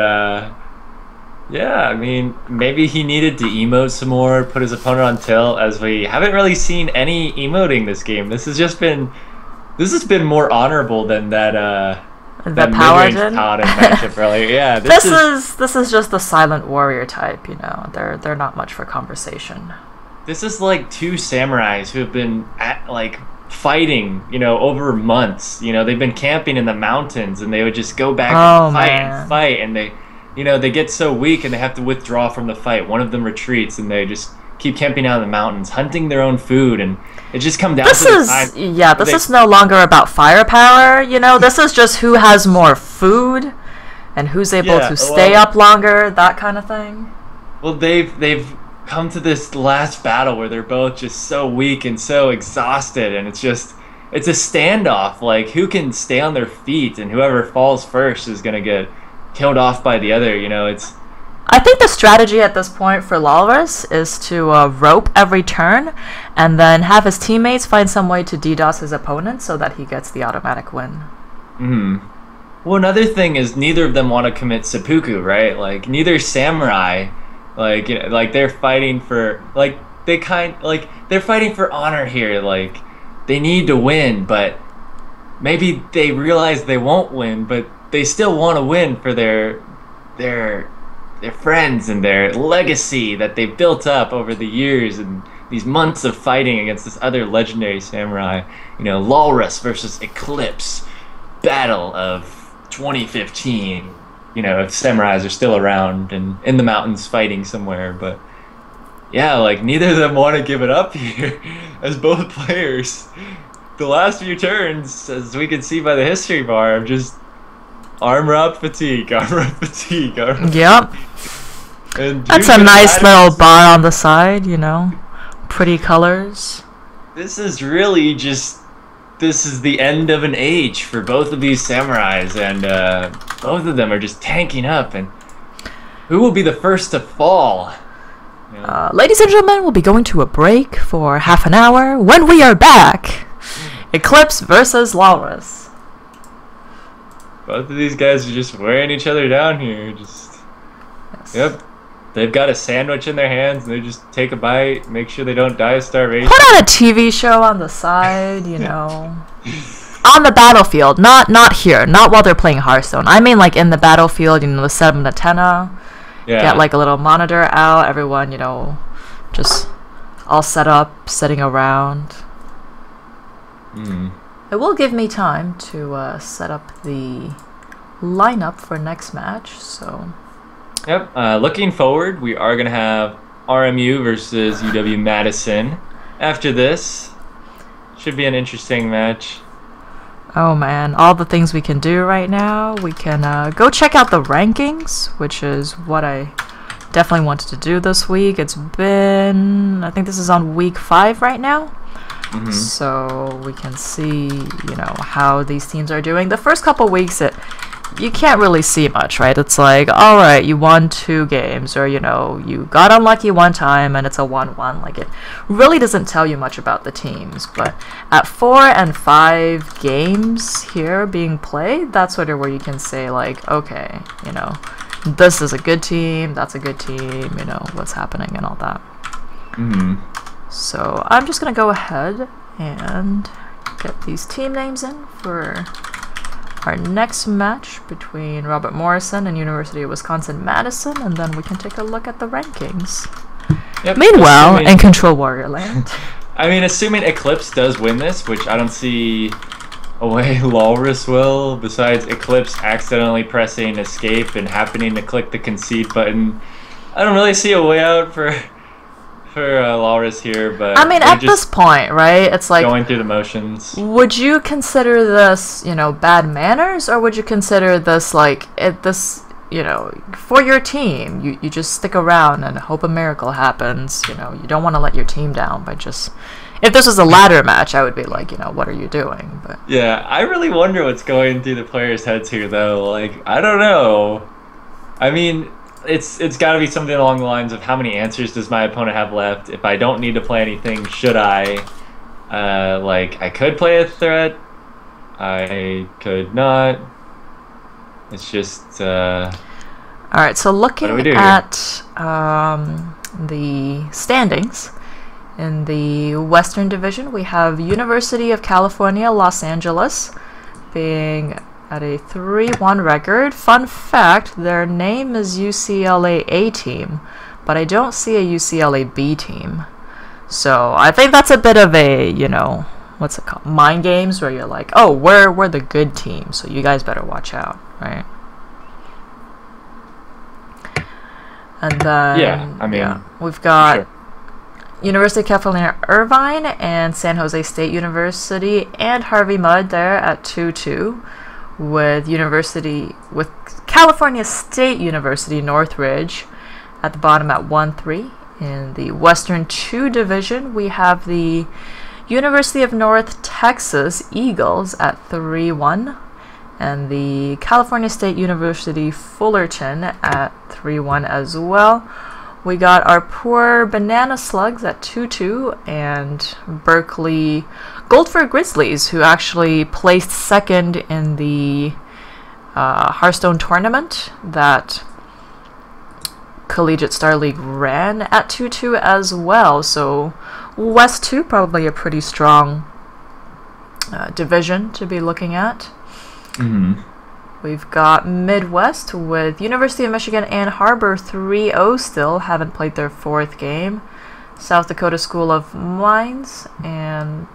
yeah, I mean, maybe he needed to emote some more, put his opponent on tilt, as we haven't really seen any emoting this game. This has been more honorable than that Paladin matchup earlier. Yeah, this is just the silent warrior type, you know. They're not much for conversation. This is like two samurais who have been fighting, over months. They've been camping in the mountains, and they would just go back and Oh fight and man. fight, and they get so weak and they have to withdraw from the fight. One of them retreats, and they just keep camping out in the mountains, hunting their own food, and it just come down to This the time is, yeah, where this they, is no longer about firepower, this is just who has more food and who's able yeah, to stay well, up longer, that kind of thing. they've come to this last battle where they're both just so weak and so exhausted, and it's a standoff. Like, who can stay on their feet, and whoever falls first is gonna get killed off by the other. It's I think the strategy at this point for Lawless is to rope every turn and then have his teammates find some way to DDoS his opponent so that he gets the automatic win. well, another thing is neither of them want to commit seppuku, right? Like, neither samurai, like they're fighting for they're fighting for honor here. Like, they need to win, but maybe they realize they won't win, but they still want to win for their friends and their legacy that they built up over the years and these months of fighting against this other legendary samurai. Walrus versus Eclipse, battle of 2015. If samurais are still around and in the mountains fighting somewhere, but yeah, like, neither of them want to give it up here as both players. The last few turns, as we can see by the history bar, of just armor up fatigue, armor up fatigue, armor up Yep. fatigue. And That's who's a gonna nice matter? little bar on the side, Pretty colors. This is really just, this is the end of an age for both of these samurais, and both of them are just tanking up, and who will be the first to fall? Ladies and gentlemen, we'll be going to a break for half an hour. When we are back, Eclipse versus Walrus. Both of these guys are just wearing each other down here. Yes. Yep. They've got a sandwich in their hands, and they just take a bite, make sure they don't die of starvation. Put on a TV show on the side, On the battlefield, not here, not while they're playing Hearthstone. I mean, like, in the battlefield, the set up an antenna, Yeah. get like a little monitor out, everyone, just all set up, sitting around. It will give me time to set up the lineup for next match, so. Yep. Looking forward, we are going to have RMU versus UW-Madison. After this, should be an interesting match. Oh man, all the things we can do right now. We can go check out the rankings, which is what I definitely wanted to do this week. It's been, I think this is on week 5 right now. So we can see, how these teams are doing. The first couple weeks, you can't really see much, right? It's like, all right, you won 2 games, or, you got unlucky one time and it's a 1-1. Like, it really doesn't tell you much about the teams. But at 4 and 5 games here being played, that's sort of where you can say, like, okay, this is a good team, that's a good team, what's happening and all that. So I'm just going to go ahead and get these team names in for our next match between Robert Morrison and University of Wisconsin-Madison, and then we can take a look at the rankings. Yep. Meanwhile, in Control Warrior Land. I mean, assuming Eclipse does win this, which I don't see a way Walrus will, besides Eclipse accidentally pressing escape and happening to click the concede button. I don't really see a way out for Walrus here, but I mean, at this point, right, it's like, going through the motions. would you consider this, bad manners, or would you consider this, like, for your team, you just stick around and hope a miracle happens, you don't want to let your team down by just... If this was a ladder match, I would be like, what are you doing? But yeah, I really wonder what's going through the players' heads here, though. Like, I don't know. I mean, it's got to be something along the lines of, how many answers does my opponent have left? If I don't need to play anything, should I? I could play a threat. I could not. It's just... all right, so looking at the standings, in the Western Division, we have University of California, Los Angeles, being at a 3-1 record. Fun fact, their name is UCLA A team, but I don't see a UCLA B team. So I think that's a bit of a, what's it called, mind games, where you're like, oh, we're the good team, so you guys better watch out, right? And then Yeah, I mean, we've got sure. University of California Irvine and San Jose State University and Harvey Mudd there at 2-2, with California State University Northridge at the bottom at 1-3. In the Western 2 division, we have the University of North Texas Eagles at 3-1, and the California State University Fullerton at 3-1 as well. We got our poor Banana Slugs at 2-2, and Berkeley Goldford Grizzlies, who actually placed second in the Hearthstone tournament that Collegiate Star League ran, at 2-2 as well. So West 2, probably a pretty strong division to be looking at. Mm-hmm. We've got Midwest with University of Michigan Ann Arbor 3-0 still, haven't played their 4th game. South Dakota School of Mines, and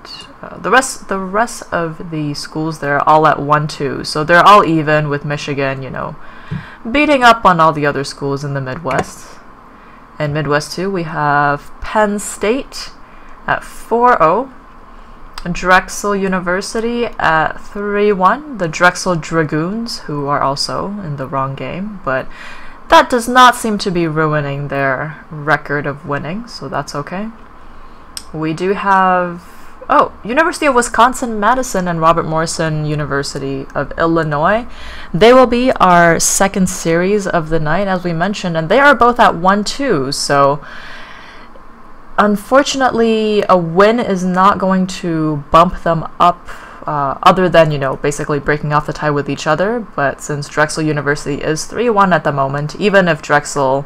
the rest of the schools there are all at 1-2. So they're all even, with Michigan, beating up on all the other schools in the Midwest. And Midwest 2, we have Penn State at 4-0. Drexel University at 3-1. The Drexel Dragoons, who are also in the wrong game, but that does not seem to be ruining their record of winning, so that's okay. We do have University of Wisconsin-Madison and Robert Morrison University of Illinois. They will be our second series of the night, as we mentioned, and they are both at 1-2, so unfortunately, a win is not going to bump them up, other than, basically breaking off the tie with each other. But since Drexel University is 3-1 at the moment, even if Drexel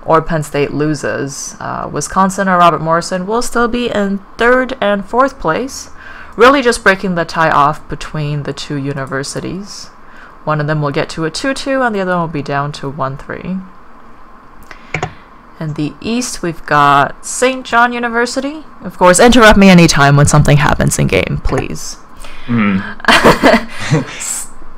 or Penn State loses, Wisconsin or Robert Morrison will still be in 3rd and 4th place, really just breaking the tie off between the two universities. One of them will get to a 2-2, and the other one will be down to 1-3. In the East, we've got St. John University. Of course, interrupt me anytime when something happens in game, please.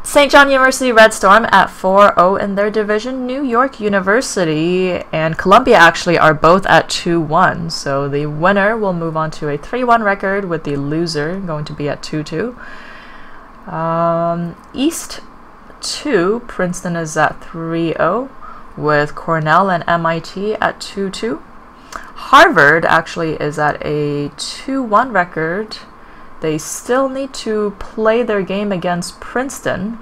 St. John University Red Storm at 4-0 in their division. New York University and Columbia actually are both at 2-1. So the winner will move on to a 3-1 record, with the loser going to be at 2-2. East 2, Princeton is at 3-0. With Cornell and MIT at 2-2. Harvard actually is at a 2-1 record. They still need to play their game against Princeton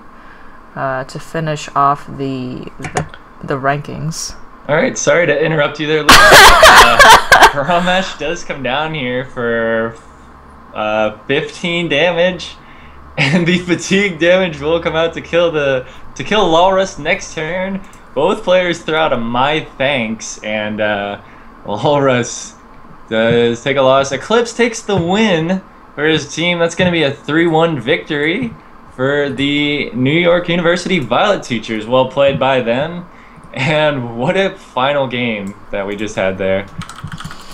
to finish off the rankings. All right, sorry to interrupt you there, Luke. Ramesh does come down here for 15 damage, and the fatigue damage will come out to kill Walrus next turn. Both players throw out a My Thanks, and Walrus does take a loss. Eclipse takes the win for his team. That's going to be a 3-1 victory for the New York University Violet Teachers. Well played by them. And what a final game that we just had there.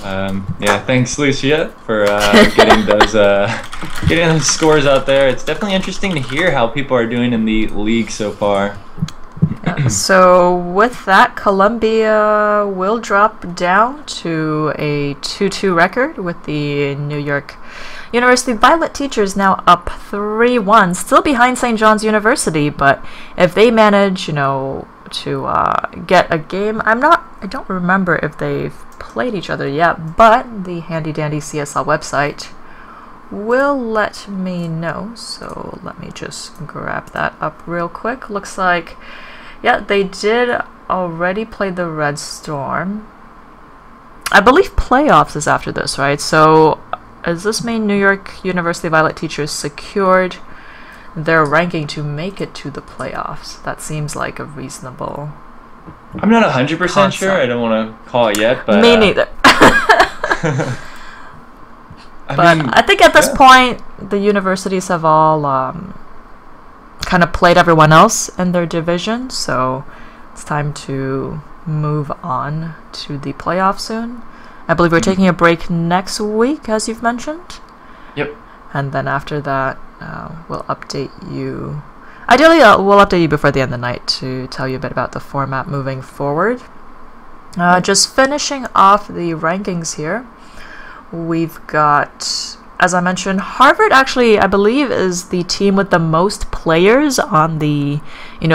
Yeah, thanks, Lucia, for getting those scores out there. It's definitely interesting to hear how people are doing in the league so far. So with that, Columbia will drop down to a 2-2 record, with the New York University Violet Teachers now up 3-1, still behind St. John's University. But if they manage, to get a game, I don't remember if they've played each other yet, but the handy dandy CSL website will let me know. So let me just grab that up real quick. Looks like, yeah, they did already play the Red Storm. I believe playoffs is after this, right? So does this mean New York University Violet Teachers secured their ranking to make it to the playoffs? That seems like a reasonable I'm not 100% sure. I don't want to call it yet, but me neither. I think at this point, the universities have all kind of played everyone else in their division, so it's time to move on to the playoffs soon. I believe we're taking a break next week, as you've mentioned. Yep. and then after that, we'll update you. Ideally, we'll update you before the end of the night to tell you a bit about the format moving forward. Just finishing off the rankings here, we've got, as I mentioned, Harvard actually, I believe, is the team with the most players on the,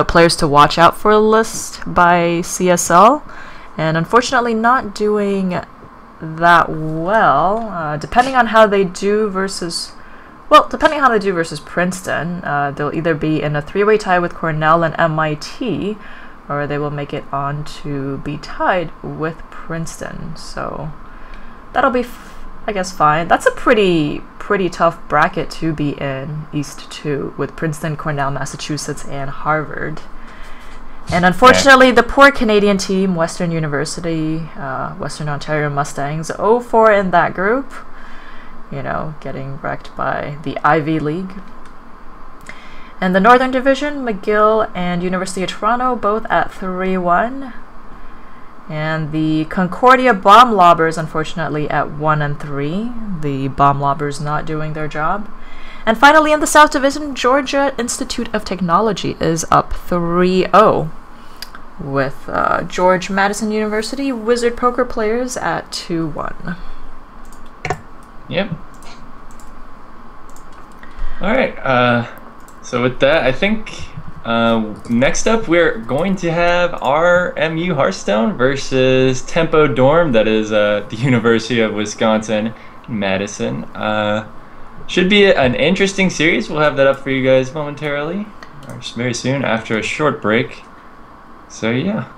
players to watch out for list by CSL, and unfortunately not doing that well. Depending on how they do versus Princeton, they'll either be in a three-way tie with Cornell and MIT, or they will make it on to be tied with Princeton. So that'll be, I guess, fine. That's a pretty tough bracket to be in, East 2, with Princeton, Cornell, Massachusetts, and Harvard. And unfortunately, the poor Canadian team, Western University, Western Ontario Mustangs, 0-4 in that group. Getting wrecked by the Ivy League. And the Northern Division, McGill and University of Toronto, both at 3-1. And the Concordia Bomb Lobbers, unfortunately, at 1-3. The Bomb Lobbers not doing their job. And finally, in the South Division, Georgia Institute of Technology is up 3-0. With George Mason University Wizard Poker Players at 2-1. Yep. All right. So with that, I think next up we're going to have RMU Hearthstone versus Tempo Dorm. That is the University of Wisconsin Madison. Should be an interesting series. We'll have that up for you guys momentarily, or very soon after a short break. So yeah.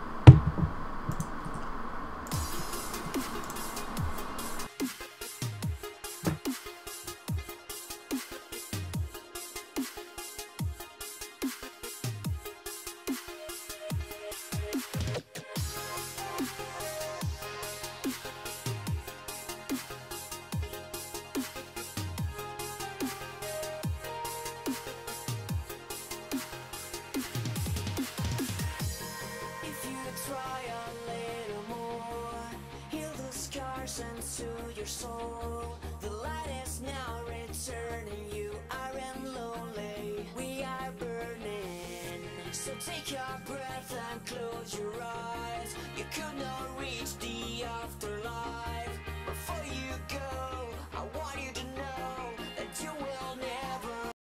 To your soul, the light is now returning. You are in lonely, we are burning. So take your breath and close your eyes. You could not reach the afterlife. Before you go, I want you to know